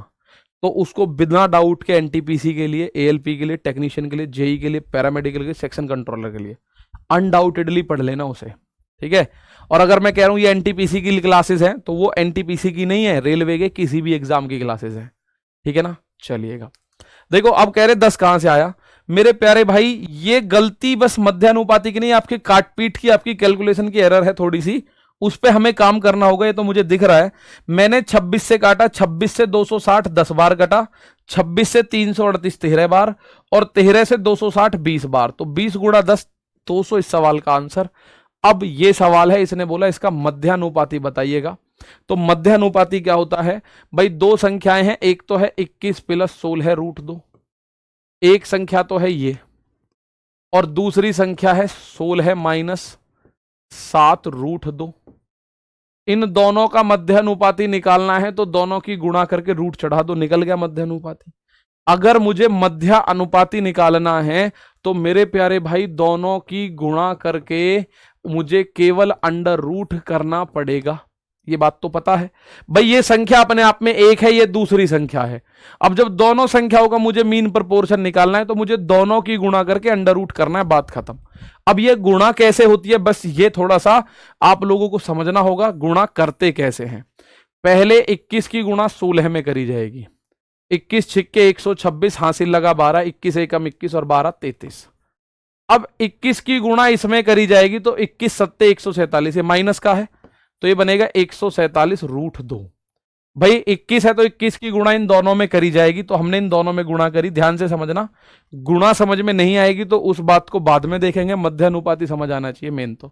तो उसको बिना डाउट के एनटीपीसी के लिए, एएलपी के लिए, टेक्नीशियन के लिए, जेई के लिए, पैरामेडिकल के लिए, सेक्शन कंट्रोलर के लिए अनडाउटेडली पढ़ लेना उसे, ठीक है। और अगर मैं कह रहा हूं ये एनटीपीसी की क्लासेस हैं तो वो एनटीपीसी की नहीं है, रेलवे के किसी भी एग्जाम की क्लासेस हैं, ठीक है ना। चलिएगा देखो अब कह रहे 10 कहां से आया, मेरे प्यारे भाई ये गलती बस मध्यानुपाती की नहीं, आपके काटपीट की, आपकी कैलकुलेशन की एरर है थोड़ी सी, उस पे हमें काम करना होगा। ये तो मुझे दिख रहा है, मैंने 26 से काटा, 26 से 260 10 बार कटा, 26 से 338 13 बार और 13 से 260 20 बार, तो 20 गुणा 10 200 इस सवाल का आंसर। अब ये सवाल है, इसने बोला इसका मध्यानुपाती बताइएगा। तो मध्यानुपाती क्या होता है भाई, दो संख्याएं हैं, एक तो है 21 प्लस 16 रूट 2, एक संख्या तो है ये, और दूसरी संख्या है 16 माइनस 7 रूट 2। इन दोनों का मध्यानुपाती निकालना है तो दोनों की गुणा करके रूट चढ़ा दो, निकल गया मध्यानुपाती। अगर मुझे मध्य अनुपाती निकालना है तो मेरे प्यारे भाई दोनों की गुणा करके मुझे केवल अंडर रूट करना पड़ेगा, ये बात तो पता है भाई। ये संख्या अपने आप में एक है, ये दूसरी संख्या है। अब जब दोनों संख्याओं का मुझे मीन प्रोपोर्शन निकालना है तो मुझे दोनों की गुणा करके अंडर रूट करना है, बात खत्म। अब ये गुणा कैसे होती है, बस ये थोड़ा सा आप लोगों को समझना होगा, गुणा करते कैसे हैं। पहले 21 की गुणा 16 में करी जाएगी, 21 छिक्के 126 हासिल लगा 12, 21 एकम 21 और 12 33, अब 21 की गुणा इसमें करी जाएगी तो 21 सत्ते 147, ये माइनस का है तो ये बनेगा 147√2। भाई 21 है तो 21 की गुणा इन दोनों में करी जाएगी, तो हमने इन दोनों में गुणा करी। ध्यान से समझना, गुणा समझ में नहीं आएगी तो उस बात को बाद में देखेंगे, मध्यानुपाती समझ आना चाहिए मेन तो।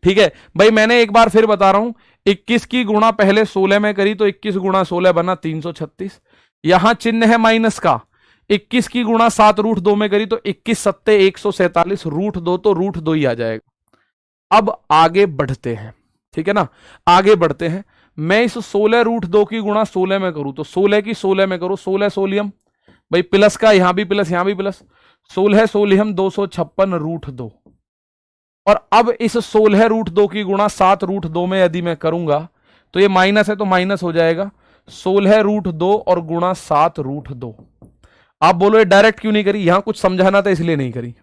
ठीक है भाई, मैंने एक बार फिर बता रहा हूं, 21 की गुणा पहले 16 में करी तो 21 गुणा 16 बना 336। यहां चिन्ह है माइनस का। 21 की गुणा 7√2 में करी तो 21 सत्ते 147√2, तो √2 ही आ जाएगा। अब आगे बढ़ते हैं, ठीक है ना, आगे बढ़ते हैं। मैं इस 16√2 की गुणा 16 में करूं तो 16 की 16 में करूं, 16 सोलियम, भाई प्लस का यहां भी प्लस यहां भी प्लस, 16 सोलियम 256√2। और अब इस 16√2 की गुणा 7√2 में यदि मैं करूंगा तो ये माइनस है तो माइनस हो जाएगा, 16√2 और गुणा 7√2। आप बोलो ये डायरेक्ट क्यों नहीं करी, यहां कुछ समझाना था इसलिए नहीं करी।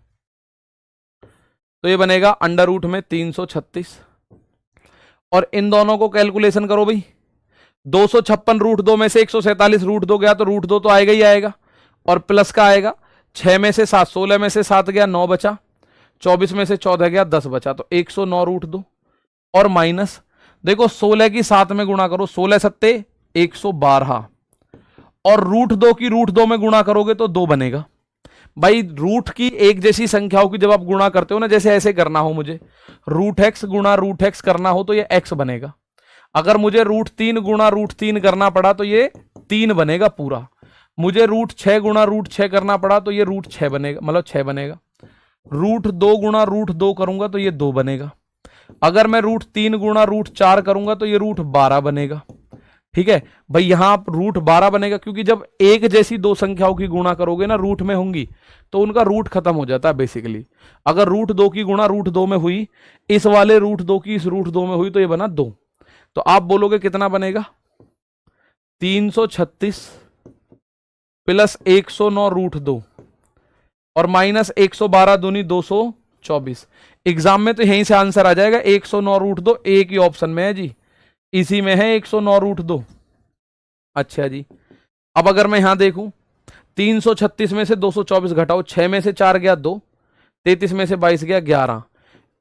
तो ये बनेगा अंडर रूट में 336, और इन दोनों को कैलकुलेशन करो भाई, 256√2 में से 147√2 गया तो √2 तो आएगा ही आएगा, और प्लस का आएगा 6 में से 7, 16 में से 7 गया 9 बचा, 24 में से 14 गया 10 बचा, तो 109√2, और माइनस देखो 16 की 7 में गुणा करो, 16 सत्ते 112, और √2 की √2 में गुणा करोगे तो 2 बनेगा। भाई रूट की एक जैसी संख्याओं की जब आप गुणा करते हो ना, जैसे ऐसे करना हो मुझे √x गुणा √x करना हो तो ये x बनेगा। अगर मुझे √3 गुणा √3 करना पड़ा तो ये 3 बनेगा पूरा। मुझे √6 गुणा √6 करना पड़ा तो ये √6 बनेगा, मतलब 6 बनेगा। √2 गुणा √2 करूंगा तो ये 2 बनेगा। अगर मैं √3 गुणा √4 करूंगा तो ये √12 बनेगा। ठीक है भाई, यहां आप √12 बनेगा, क्योंकि जब एक जैसी दो संख्याओं की गुणा करोगे ना रूट में होंगी तो उनका रूट खत्म हो जाता है बेसिकली। अगर √2 की गुणा √2 में हुई, इस वाले √2 की इस √2 में हुई तो ये बना 2। तो आप बोलोगे कितना बनेगा, 336 प्लस 109√2 और माइनस 112 दूनी 224। एग्जाम में तो यहीं से आंसर आ जाएगा 109√2, एक ही ऑप्शन में है जी, इसी में है 109√2। अच्छा जी, अब अगर मैं यहां देखूं 336 में से 224 घटाओ, 6 में से 4 गया 2, 33 में से 22 गया 11,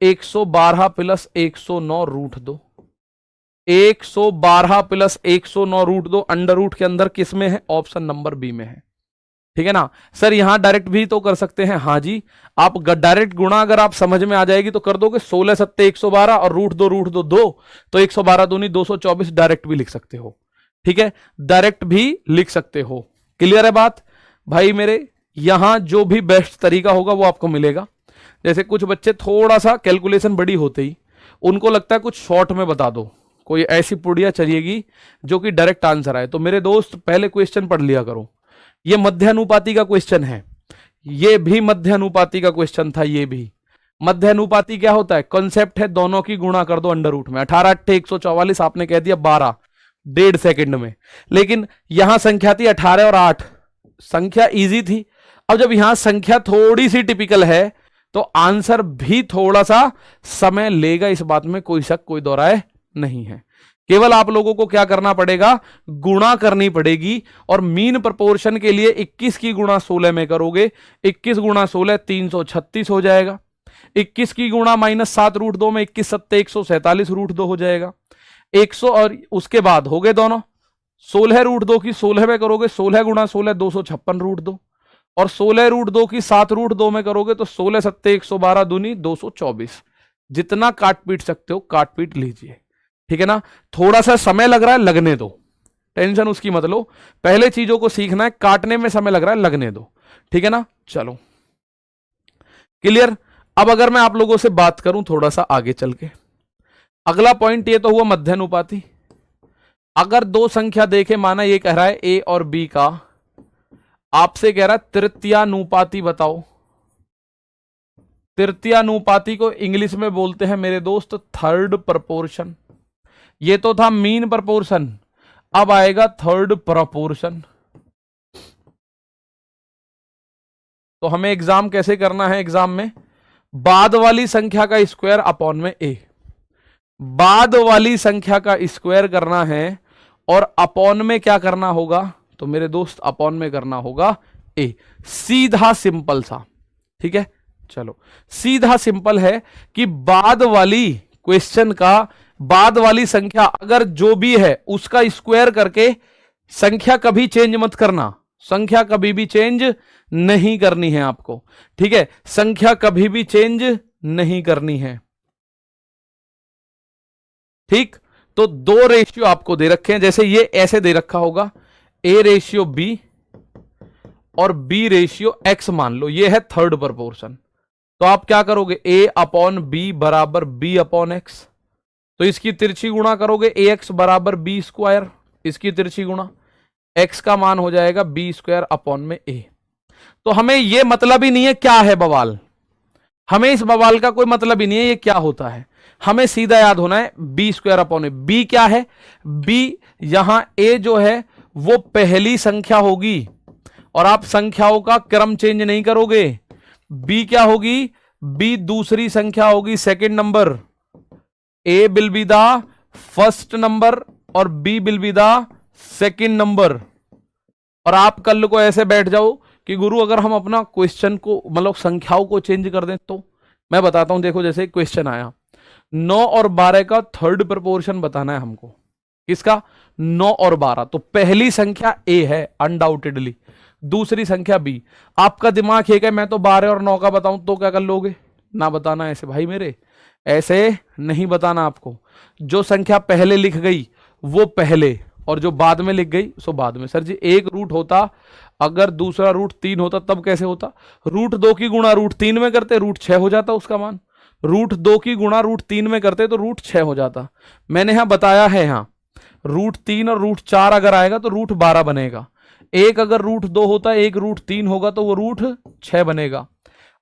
112 प्लस 109√2, 112 प्लस 109√2 अंडर रूट के अंदर किस में है, ऑप्शन नंबर बी में है। ठीक है ना सर, यहां डायरेक्ट भी तो कर सकते हैं, हाँ जी, आप डायरेक्ट गुणा अगर आप समझ में आ जाएगी तो कर दोगे, 16 सत्ते 112 और √2 2, तो 112 दूनी 224 डायरेक्ट भी लिख सकते हो। ठीक है, डायरेक्ट भी लिख सकते हो। क्लियर है बात भाई मेरे, यहां जो भी बेस्ट तरीका होगा वो आपको मिलेगा। जैसे कुछ बच्चे थोड़ा सा कैलकुलेशन बड़ी होते ही उनको लगता है कुछ शॉर्ट में बता दो, कोई ऐसी पुड़िया चाहिएगी जो कि डायरेक्ट आंसर आए। तो मेरे दोस्त पहले क्वेश्चन पढ़ लिया करो, ये मध्यानुपाती का क्वेश्चन है, ये भी मध्यानुपाती का क्वेश्चन था, ये भी मध्यानुपाती क्या होता है, कॉन्सेप्ट है दोनों की गुणा कर दो अंडर रूट में। 18 8 144, आपने कह दिया 12 1.5 सेकंड में, लेकिन यहां संख्या थी 18 और 8, संख्या इजी थी। अब जब यहां संख्या थोड़ी सी टिपिकल है तो आंसर भी थोड़ा सा समय लेगा, इस बात में कोई शक कोई दो राय नहीं है। केवल आप लोगों को क्या करना पड़ेगा, गुणा करनी पड़ेगी, और मीन प्रपोर्शन के लिए 21 की गुणा 16 में करोगे, 21 गुणा 16 336 हो जाएगा। 21 की गुणा माइनस 7√2 में 21 सत्ते 147√2 हो जाएगा। 100 और उसके बाद हो गए दोनों, 16√2 की 16 में करोगे, 16 गुणा 16 256√2, और 16√2 की 7√2 में करोगे तो 16 सत्ते 112 दूनी 224। जितना काट पीट सकते हो काट पीट लीजिए। ठीक है ना, थोड़ा सा समय लग रहा है, लगने दो, टेंशन उसकी मत लो, पहले चीजों को सीखना है, काटने में समय लग रहा है लगने दो। ठीक है ना, चलो क्लियर। अब अगर मैं आप लोगों से बात करूं थोड़ा सा आगे चल के, अगला पॉइंट ये तो हुआ मध्यानुपाती। अगर दो संख्या देखे, माना ये कह रहा है ए और बी का, आपसे कह रहा है तृतीयानुपाती बताओ। तृतीयानुपाती को इंग्लिश में बोलते हैं मेरे दोस्त थर्ड प्रपोर्शन। ये तो था मीन प्रपोर्शन, अब आएगा थर्ड प्रपोर्शन। तो हमें एग्जाम कैसे करना है, एग्जाम में बाद वाली संख्या का स्क्वायर अपॉन में ए, बाद वाली संख्या का स्क्वायर करना है, और अपॉन में क्या करना होगा, तो मेरे दोस्त अपॉन में करना होगा ए, सीधा सिंपल सा। ठीक है, चलो सीधा सिंपल है कि बाद वाली क्वेश्चन का बाद वाली संख्या अगर जो भी है उसका स्क्वायर करके संख्या कभी चेंज मत करना, संख्या कभी भी चेंज नहीं करनी है आपको, ठीक है, संख्या कभी भी चेंज नहीं करनी है, ठीक। तो दो रेशियो आपको दे रखे हैं, जैसे ये ऐसे दे रखा होगा A रेशियो B और B रेशियो X मान लो, ये है थर्ड प्रपोर्शन। तो आप क्या करोगे, A अपॉन B बराबर B अपॉन X, तो इसकी तिरछी गुणा करोगे AX बराबर B स्क्वायर, इसकी तिरछी गुणा X का मान हो जाएगा B स्क्वायर अपॉन में A। तो हमें यह मतलब ही नहीं है क्या है बवाल, हमें इस बवाल का कोई मतलब ही नहीं है ये क्या होता है, हमें सीधा याद होना है B square upon A. B क्या है, बी यहां ए जो है वो पहली संख्या होगी और आप संख्याओं का क्रम चेंज नहीं करोगे। बी क्या होगी, बी दूसरी संख्या होगी, second number. A will be the first number और B will be the second number. और आप कल को ऐसे बैठ जाओ कि गुरु अगर हम अपना क्वेश्चन को मतलब संख्याओं को चेंज कर दें, तो मैं बताता हूं, देखो जैसे क्वेश्चन आया 9 और 12 का थर्ड प्रपोर्शन बताना है हमको, किसका, 9 और 12। तो पहली संख्या ए है अनडाउटेडली, दूसरी संख्या बी। आपका दिमाग है क्या मैं तो 12 और 9 का बताऊं तो क्या कर लोगे, ना बताना ऐसे भाई मेरे, ऐसे नहीं बताना आपको। जो संख्या पहले लिख गई वो पहले और जो बाद में लिख गई सो बाद में। सर जी एक रूट होता अगर दूसरा रूट 3 होता तब कैसे होता, रूट 2 की गुणा रूट 3 में करते रूट 6 हो जाता उसका मान, रूट 2 की गुणा रूट 3 में करते तो रूट 6 हो जाता। मैंने यहां बताया है, यहां रूट 3 और रूट 4 अगर आएगा तो रूट 12 बनेगा। एक अगर रूट 2 होता एक रूट 3 होगा तो वो रूट 6 बनेगा।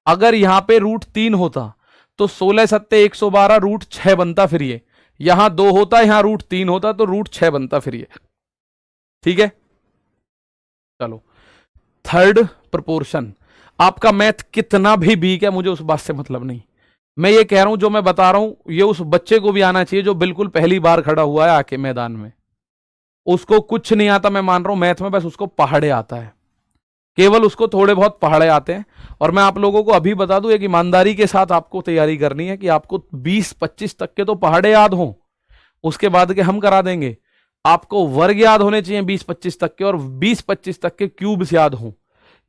अगर यहां पे रूट 3 होता तो 16 सत्ते 112 रूट 6 बनता, फिर ये यहां 2 होता यहां रूट 3 होता तो रूट 6 बनता फिर ये, ठीक है। चलो थर्ड प्रपोर्शन, आपका मैथ कितना भी वीक है मुझे उस बात से मतलब नहीं, मैं ये कह रहा हूं जो मैं बता रहा हूं ये उस बच्चे को भी आना चाहिए जो बिल्कुल पहली बार खड़ा हुआ है आके मैदान में, उसको कुछ नहीं आता, मैं मान रहा हूं मैथ में, बस उसको पहाड़े आता है, केवल उसको थोड़े बहुत पहाड़े आते हैं। और मैं आप लोगों को अभी बता दूं एक ईमानदारी के साथ आपको तैयारी करनी है कि आपको 20-25 तक के तो पहाड़े याद हों, उसके बाद के हम करा देंगे। आपको वर्ग याद होने चाहिए 20-25 तक के, और 20-25 तक के क्यूब्स याद हों।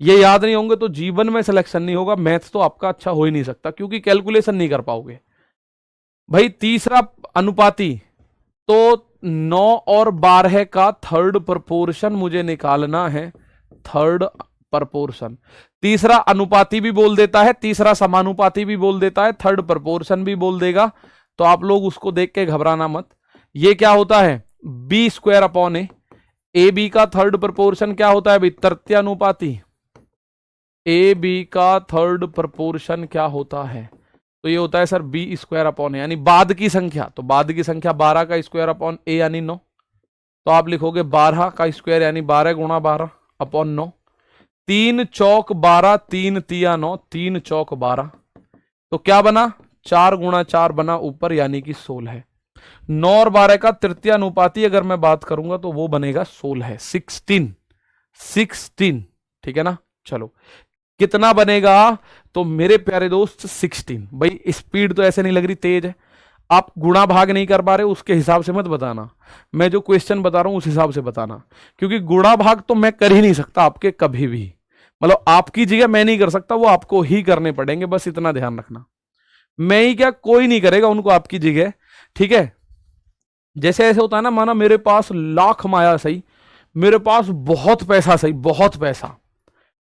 ये याद नहीं होंगे तो जीवन में सिलेक्शन नहीं होगा, मैथ्स तो आपका अच्छा हो ही नहीं सकता क्योंकि कैलकुलेशन नहीं कर पाओगे भाई। तीसरा अनुपाती, तो 9 और 12 का थर्ड प्रपोर्शन मुझे निकालना है, थर्ड प्रपोर्शन। तीसरा अनुपाती भी बोल देता है, तीसरा समानुपाती भी बोल देता है, थर्ड प्रपोर्शन भी बोल देगा, तो आप लोग उसको देख के घबराना मत। ये क्या होता है, B square upon A B का थर्ड प्रपोर्शन क्या होता है भाई, तृतीयानुपाती। ए बी का थर्ड प्रपोर्शन क्या होता है, तो ये होता है sir B square upon A, यानी बाद की संख्या, तो बाद की संख्या 12 का स्क्वायर अपॉन ए यानी 9, तो आप लिखोगे 12 का स्क्वायर यानी 12 गुणा 12 अपॉन 9। 3 चौक 12, 3 तिया 9, 3 चौक 12, तो क्या बना, 4 गुणा 4 बना ऊपर यानी कि 16। 9 और 12 का तृतीयानुपाती अगर मैं बात करूंगा तो वो बनेगा 16, 16, ठीक है ना। चलो कितना बनेगा, तो मेरे प्यारे दोस्त 16। भाई स्पीड तो ऐसे नहीं लग रही तेज है, आप गुणा भाग नहीं कर पा रहे उसके हिसाब से मत बताना, मैं जो क्वेश्चन बता रहा हूं उस हिसाब से बताना, क्योंकि गुणा भाग तो मैं कर ही नहीं सकता आपके कभी भी, मतलब आपकी जगह मैं नहीं कर सकता, वो आपको ही करने पड़ेंगे, बस इतना ध्यान रखना। मैं ही क्या, कोई नहीं करेगा उनको आपकी जगह, ठीक है। जैसे ऐसे होता है ना, माना मेरे पास लाख माया सही, मेरे पास बहुत पैसा सही, बहुत पैसा,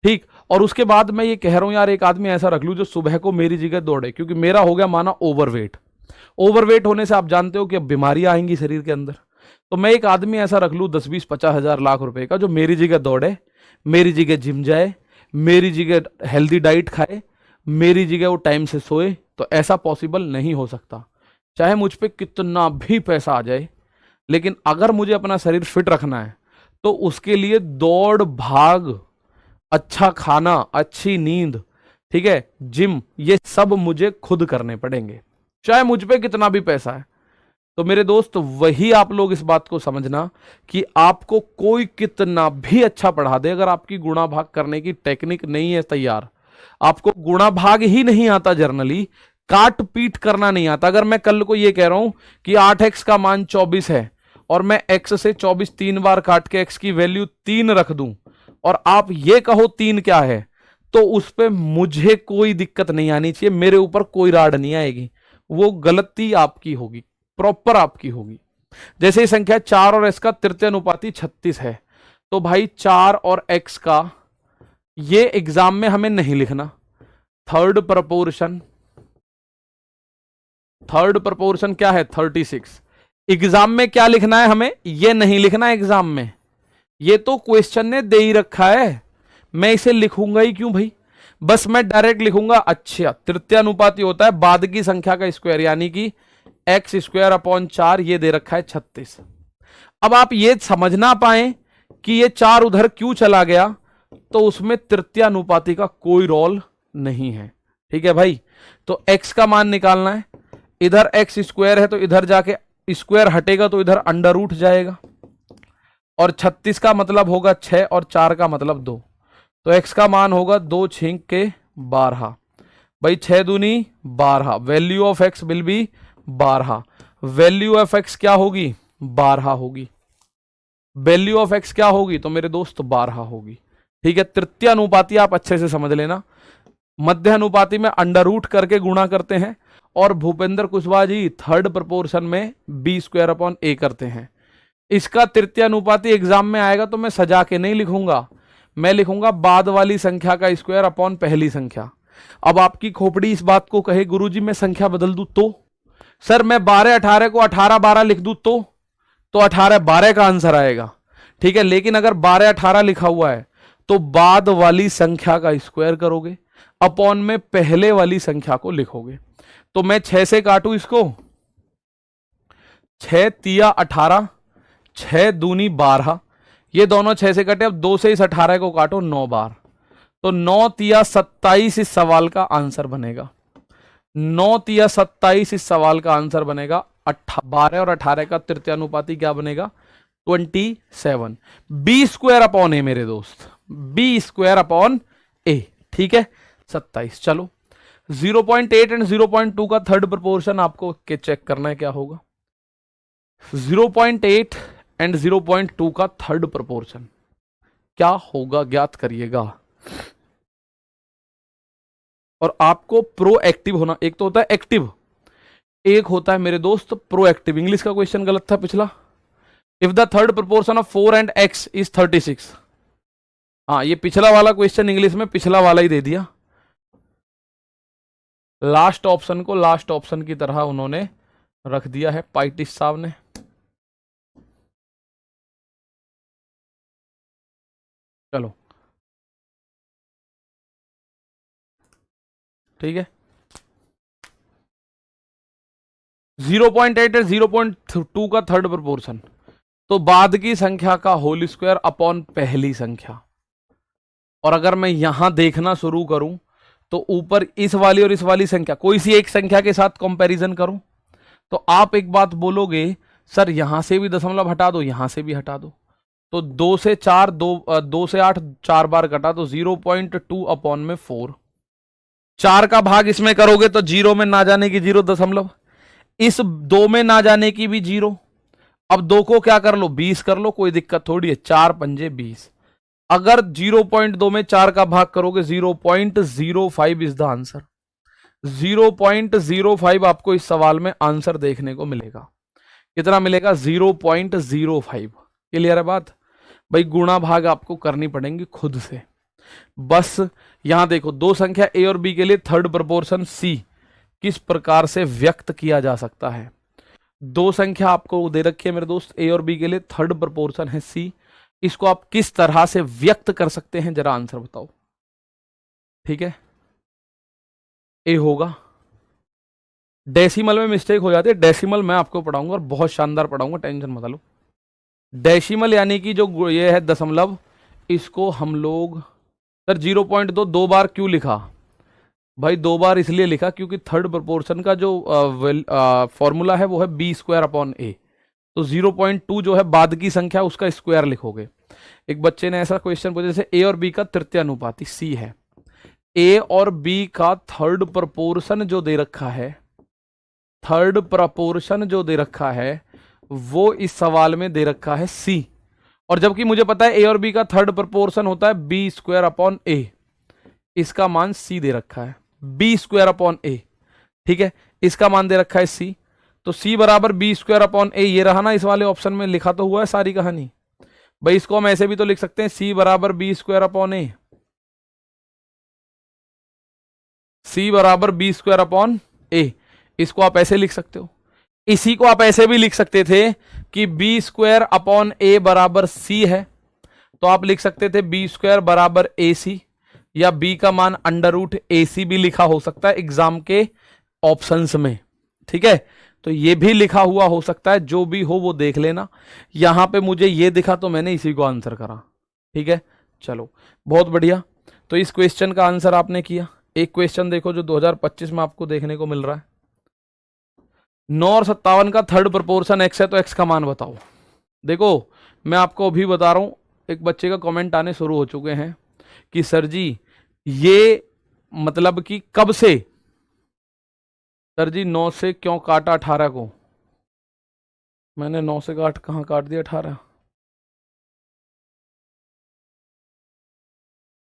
ठीक, और उसके बाद मैं ये कह रहा हूं यार एक आदमी ऐसा रख लूं जो सुबह को मेरी जगह दौड़े, क्योंकि मेरा हो गया माना ओवरवेट। ओवरवेट होने से आप जानते हो कि बीमारियां आएंगी शरीर के अंदर, तो मैं एक आदमी ऐसा रख लूं 10-20-50 हजार लाख रुपए का जो मेरी जगह दौड़े, मेरी जगह जिम जाए, मेरी जगह हेल्दी डाइट खाए, मेरी जगह वो टाइम से सोए, तो ऐसा पॉसिबल नहीं हो सकता। चाहे मुझ पे कितना भी पैसा आ जाए, लेकिन अगर मुझे अपना शरीर फिट रखना है तो उसके लिए दौड़ भाग, अच्छा खाना, अच्छी नींद, ठीक है, जिम, ये सब मुझे खुद करने पड़ेंगे, चाहे मुझ पे कितना भी पैसा है। तो मेरे दोस्त वही आप लोग इस बात को समझना कि आपको कोई कितना भी अच्छा पढ़ा दे, अगर आपकी गुणा भाग करने की टेक्निक नहीं है तैयार, आपको गुणा भाग ही नहीं आता, जर्नली काट पीट करना नहीं आता। अगर मैं कल को ये कह रहा हूं कि 8x का मान 24 है और मैं x से 24 3 बार काट के x की वैल्यू 3 रख दूं और आप ये कहो 3 क्या है, तो उस पे मुझे कोई दिक्कत नहीं आनी चाहिए, मेरे ऊपर कोई राड नहीं आएगी, वो गलती आपकी होगी, प्रॉपर आपकी होगी। जैसे ही संख्या 4 और x का तृतीय अनुपाती 36 है, तो भाई 4 और x का ये एग्जाम में हमें नहीं लिखना। थर्ड प्रपोर्शन क्या है 36। एग्जाम में क्या लिखना है हमें, ये नहीं लिखना एग्जाम में, ये तो क्वेश्चन ने दे ही रखा है, मैं इसे लिखूंगा ही क्यों भाई, बस मैं डायरेक्ट लिखूंगा अच्छा तृतीय अनुपाती होता है बाद की संख्या का स्क्वायर, यानी कि एक्स स्क्वायर अपॉन 4, ये दे रखा है 36। अब आप ये समझ ना पाए कि ये 4 उधर क्यों चला गया, तो उसमें तृतीय अनुपाती का कोई रोल नहीं है। ठीक है भाई, तो x का मान निकालना है, इधर एक्स स्क्वायर है तो इधर जाके स्क्वायर हटेगा तो इधर अंडर रूट जाएगा, और 36 का मतलब होगा 6 और 4 का मतलब 2, तो x का मान होगा 2 छिंक के 12 भाई, 6 दूनी 12, value of x will be 12, value of x क्या होगी 12 होगी, वैल्यू ऑफ x क्या होगी तो मेरे दोस्त 12 होगी। ठीक है, तृतीय अनुपाती आप अच्छे से समझ लेना, मध्य अनुपाती में अंडर रूट करके गुणा करते हैं, और भूपेंद्र कुशवाहा जी थर्ड प्रपोर्शन में बी स्क्वायर अपॉन ए करते हैं। इसका तृतीय अनुपाती एग्जाम में आएगा तो मैं सजा के नहीं लिखूंगा, मैं लिखूंगा बाद वाली संख्या का स्क्वायर अपॉन पहली संख्या। अब आपकी खोपड़ी इस बात को कहे गुरुजी मैं संख्या बदल दूं तो, सर मैं 12 18 को 18 12 लिख दूं तो 18 12 का आंसर आएगा। ठीक है, लेकिन अगर 12 18 लिखा हुआ है तो बाद वाली संख्या का स्क्वायर करोगे, अपॉन में पहले वाली संख्या को लिखोगे। तो मैं 6 से काटू इसको, 6 तिया 18, 6 दूनी 12, ये दोनों 6 से कटे, अब 2 से इस 18 को काटो 9 बार, तो 9 तिया 27 इस सवाल का आंसर बनेगा, 9 तिया 27 इस सवाल का आंसर बनेगा। 12 और 18 का तृतीय अनुपाती क्या बनेगा 27, बी स्क्वायर अपॉन ए मेरे दोस्त, बी स्क्वायर अपॉन ए। ठीक है 27। चलो 0.8 एंड 0.2 का थर्ड प्रपोर्शन आपको के चेक करना है क्या होगा। 0.8 एंड 0.2 का थर्ड प्रपोर्शन क्या होगा ज्ञात करिएगा। और आपको प्रोएक्टिव होना, एक तो होता है एक्टिव, एक होता है मेरे दोस्त प्रोएक्टिव। इंग्लिश का क्वेश्चन गलत था पिछला, if the third proportion of 4 and x is 36। हाँ ये पिछला वाला क्वेश्चन इंग्लिश में पिछला वाला ही दे दिया, लास्ट ऑप्शन को लास्ट ऑप्शन की तरह उन्होंने रख दिया है पाइटिस साहब ने। चलो ठीक है, 0.8 और 0.2 का थर्ड प्रपोर्शन, तो बाद की संख्या का होल स्क्वायर अपॉन पहली संख्या। और अगर मैं यहां देखना शुरू करूं तो ऊपर इस वाली और इस वाली संख्या, कोई सी एक संख्या के साथ कंपैरिजन करूं, तो आप एक बात बोलोगे सर यहां से भी दशमलव हटा दो, यहां से भी हटा दो, तो 2 से 4 2 से 8 4 बार कटा, तो 0.2 अपॉन में 4, 4 का भाग इसमें करोगे तो 0 में ना जाने की 0 दशमलव, इस 2 में ना जाने की भी 0, अब 2 को क्या कर लो 20 कर लो, कोई दिक्कत थोड़ी है, 4 पंजे 20। अगर 0.2 में 4 का भाग करोगे 0.05 इज द आंसर, 0.05 आपको इस सवाल में आंसर देखने को मिलेगा। कितना मिलेगा 0.05। क्लियर है बात भाई, गुणा भाग आपको करनी पड़ेंगी खुद से। बस यहां देखो दो संख्या ए और बी के लिए थर्ड प्रपोर्शन सी किस प्रकार से व्यक्त किया जा सकता है। दो संख्या आपको दे रखी है मेरे दोस्त ए और बी के लिए, थर्ड प्रपोर्शन है सी, इसको आप किस तरह से व्यक्त कर सकते हैं जरा आंसर बताओ। ठीक है, ए होगा, डेसिमल में मिस्टेक हो जाती है, डेसिमल मैं आपको पढ़ाऊंगा और बहुत शानदार पढ़ाऊंगा, टेंशन मत लो। डेसिमल यानी कि जो ये है दशमलव, इसको हम लोग सर 0.2 दो बार क्यों लिखा भाई, 2 बार इसलिए लिखा क्योंकि थर्ड प्रपोर्शन का जो फॉर्मूला है वो है बी स्क्वायर अपॉन ए, तो 0.2 जो है बाद की संख्या उसका स्क्वायर लिखोगे। एक बच्चे ने ऐसा क्वेश्चन पूछा जैसे ए और बी का तृतीय अनुपाती सी है, ए और बी का थर्ड प्रपोर्शन जो दे रखा है, थर्ड प्रपोर्शन जो दे रखा है वो इस सवाल में दे रखा है सी, और जबकि मुझे पता है ए और बी का थर्ड प्रपोर्शन होता है बी स्क्वायर अपॉन ए, इसका मान सी दे रखा है, बी स्क्वायर अपॉन ए, ठीक है, इसका मान दे रखा है सी, तो सी बराबर बी स्क्वायर अपॉन ए, ये रहा ना इस वाले ऑप्शन में, लिखा तो हुआ है सारी कहानी भाई। इसको हम ऐसे भी तो लिख सकते हैं, सी बराबर बी स्क्वायर अपॉन ए, सी बराबर बी स्क्वायर अपॉन ए, इसको आप ऐसे लिख सकते हो। इसी को आप ऐसे भी लिख सकते थे कि बी स्क्वायर अपॉन ए बराबर सी है, तो आप लिख सकते थे बी स्क्वायर बराबर ए सी, या बी का मान अंडर रूट ए सी भी लिखा हो सकता है एग्जाम के ऑप्शंस में, ठीक है, तो ये भी लिखा हुआ हो सकता है, जो भी हो वो देख लेना। यहां पे मुझे ये दिखा तो मैंने इसी को आंसर करा, ठीक है, चलो बहुत बढ़िया। तो इस क्वेश्चन का आंसर आपने किया। एक क्वेश्चन देखो जो 2025 में आपको देखने को मिल रहा है, 9 और 57 का थर्ड प्रपोर्शन एक्स है, तो एक्स का मान बताओ। देखो मैं आपको अभी बता रहा हूं, एक बच्चे का कमेंट आने शुरू हो चुके हैं कि सर जी ये मतलब कि कब से, सर जी 9 से क्यों काटा 18 को, मैंने 9 से कहां काट दिया 18,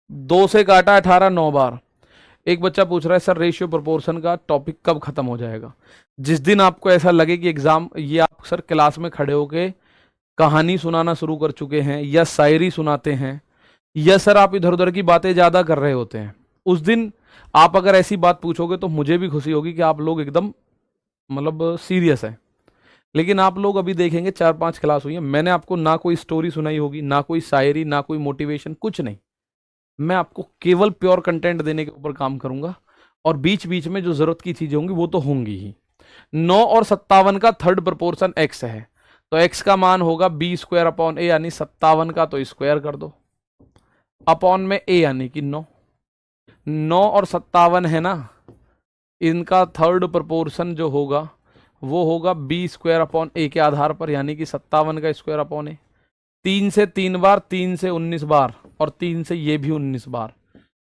2 से काटा 18 9 बार। एक बच्चा पूछ रहा है सर रेशियो प्रोपोर्शन का टॉपिक कब खत्म हो जाएगा। जिस दिन आपको ऐसा लगे कि एग्जाम, ये आप सर क्लास में खड़े होके कहानी सुनाना शुरू कर चुके हैं या शायरी सुनाते हैं, या सर आप इधर उधर की बातें ज्यादा कर रहे होते हैं, उस दिन आप अगर ऐसी बात पूछोगे तो मुझे भी खुशी होगी कि आप लोग एकदम मतलब सीरियस है। लेकिन आप लोग अभी देखेंगे 4-5 क्लास हुई है, मैंने आपको ना कोई स्टोरी सुनाई होगी, ना कोई शायरी, ना कोई मोटिवेशन, कुछ नहीं। मैं आपको केवल प्योर कंटेंट देने के ऊपर काम करूंगा, और बीच बीच में जो जरूरत की चीजें होंगी वो तो होंगी ही। 9 और 57 का थर्ड प्रपोर्शन एक्स है, तो एक्स का मान होगा बी स्क्वायर अपॉन ए, यानी 57 का तो स्क्वायर कर दो, अपॉन में ए यानी कि 9। 9 और 57 है ना, इनका थर्ड प्रपोर्शन जो होगा वो होगा बी स्क्वायर अपॉन ए के आधार पर, यानी कि 57 का स्क्वायर अपॉन ए। 3 से 3 बार, 3 से 19 बार, और 3 से ये भी 19 बार,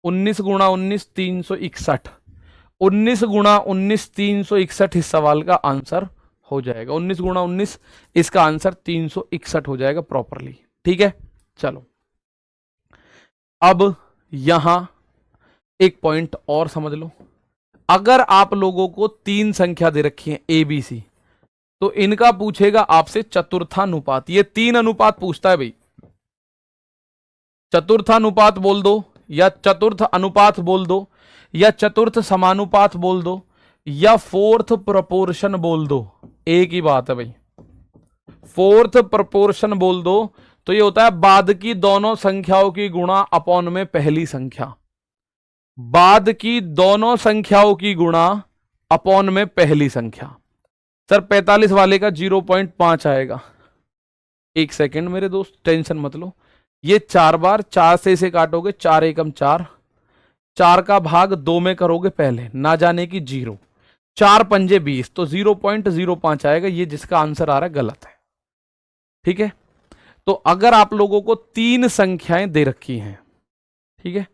19 गुणा 19 361, 19 गुणा 19 361 इस सवाल का आंसर हो जाएगा। 19 गुणा 19 इसका आंसर 361 हो जाएगा प्रॉपरली, ठीक है। चलो अब यहां एक पॉइंट और समझ लो, अगर आप लोगों को 3 संख्या दे रखी है ए बी सी, तो इनका पूछेगा आपसे चतुर्थानुपात। ये 3 अनुपात पूछता है भाई, चतुर्थानुपात बोल दो, या चतुर्थ अनुपात बोल दो, या चतुर्थ समानुपात बोल दो, या फोर्थ प्रपोर्शन बोल दो, एक ही बात है भाई। फोर्थ प्रपोर्शन बोल दो तो ये होता है बाद की दोनों संख्याओं की गुणा अपॉन में पहली संख्या, बाद की दोनों संख्याओं की गुणा अपॉन में पहली संख्या। सर 45 वाले का 0.5 आएगा, एक सेकंड मेरे दोस्त टेंशन मत लो, ये 4 बार, 4 से इसे काटोगे, 4 एकम 4, 4 का भाग 2 में करोगे पहले, ना जाने की 0, 4 पंजे 20, तो 0.05 आएगा, ये जिसका आंसर आ रहा है गलत है, ठीक है। तो अगर आप लोगों को 3 संख्याएं दे रखी हैं, ठीक है,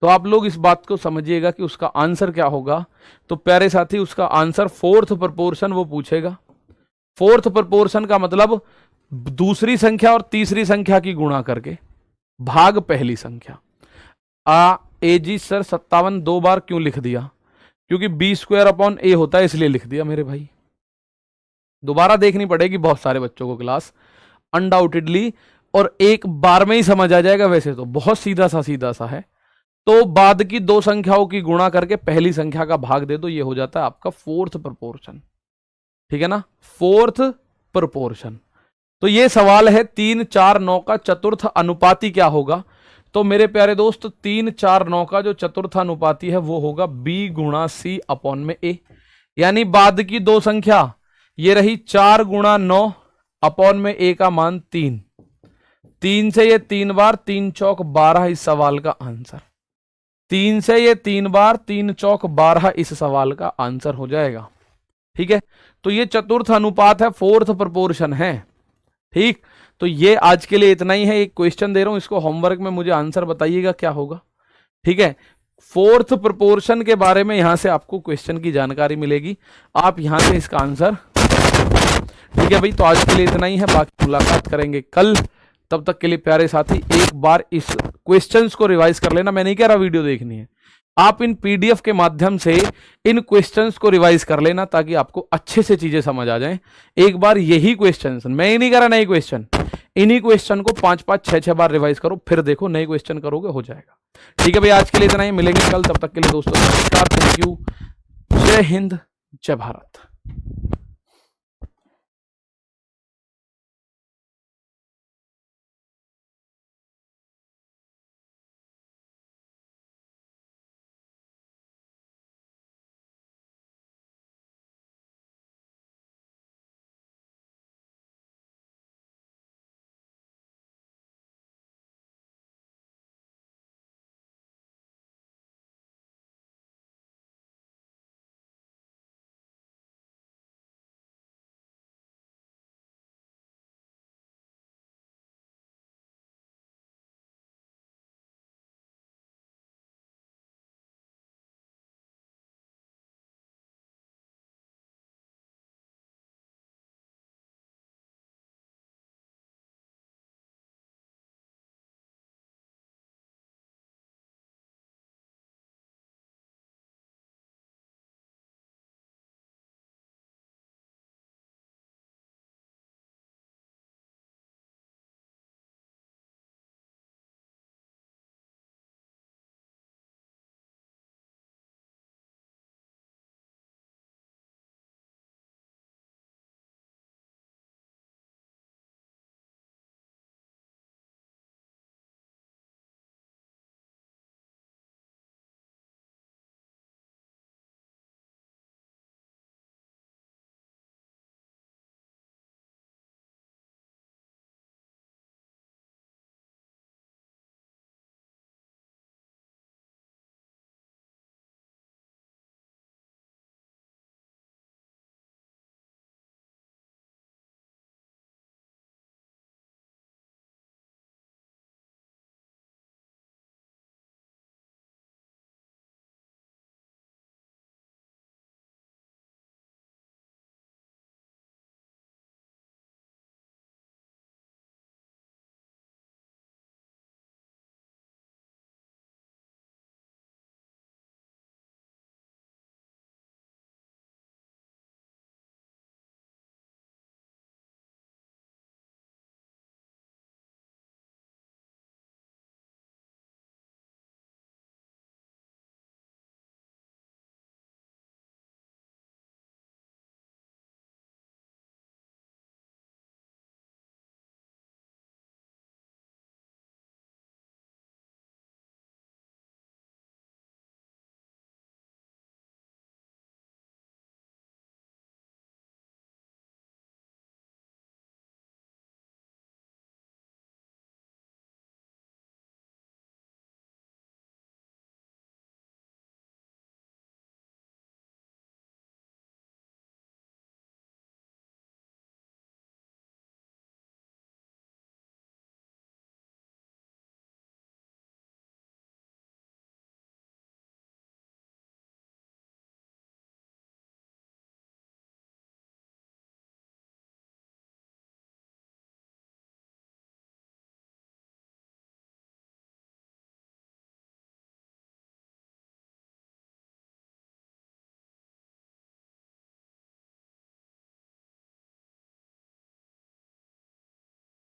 तो आप लोग इस बात को समझिएगा कि उसका आंसर क्या होगा। तो प्यारे साथी उसका आंसर फोर्थ प्रपोर्शन वो पूछेगा। फोर्थ प्रपोर्शन का मतलब दूसरी संख्या और तीसरी संख्या की गुणा करके भाग पहली संख्या। ए जी सर 57 2 बार क्यों लिख दिया, क्योंकि बी स्क्वायर अपॉन ए होता है इसलिए लिख दिया मेरे भाई। दोबारा देखनी पड़ेगी बहुत सारे बच्चों को क्लास अनडाउटेडली, और एक बार में ही समझ आ जाएगा। वैसे तो बहुत सीधा सा है। तो बाद की 2 संख्याओं की गुणा करके पहली संख्या का भाग दे दो, ये हो जाता है आपका फोर्थ प्रपोर्शन, ठीक है ना, फोर्थ प्रपोर्शन। तो ये सवाल है 3 4 9 का चतुर्थ अनुपाती क्या होगा। तो मेरे प्यारे दोस्त 3 4 9 का जो चतुर्थ अनुपाती है वो होगा बी गुणा सी अपॉन में ए, यानी बाद की 2 संख्या ये रही 4 गुणा 9 अपॉन में ए का मान 3, 3 से ये 3 बार, 3 चौक 12 इस सवाल का आंसर, 3 से ये 3 बार, 3 चौक 12 इस सवाल का आंसर हो जाएगा, ठीक है। तो ये चतुर्थ अनुपात है, फोर्थ प्रपोर्शन है, ठीक। तो ये आज के लिए इतना ही है। एक क्वेश्चन दे रहा हूं, इसको होमवर्क में मुझे आंसर बताइएगा क्या होगा, ठीक है। फोर्थ प्रोपोर्शन के बारे में यहां से आपको क्वेश्चन की जानकारी मिलेगी, आप यहां से इसका आंसर, ठीक है भाई। तो आज के लिए इतना ही है, बाकी मुलाकात करेंगे कल। तब तक के लिए प्यारे साथी एक बार इस क्वेश्चंस को रिवाइज कर लेना। मैं नहीं कह रहा वीडियो देखनी है, आप इन पीडीएफ के माध्यम से इन क्वेश्चंस को रिवाइज कर लेना ताकि आपको अच्छे से चीजें समझ आ जाएं। एक बार यही क्वेश्चंस, मैं ही नहीं कह रहा नए क्वेश्चन, इन्हीं क्वेश्चन को 5-5, 6-6 बार रिवाइज करो, फिर देखो नए क्वेश्चन करोगे हो जाएगा। ठीक है भाई, आज के लिए इतना ही, मिलेंगे कल। तब तक के लिए दोस्तों नमस्कार, थैंक यू, जय हिंद, जय भारत।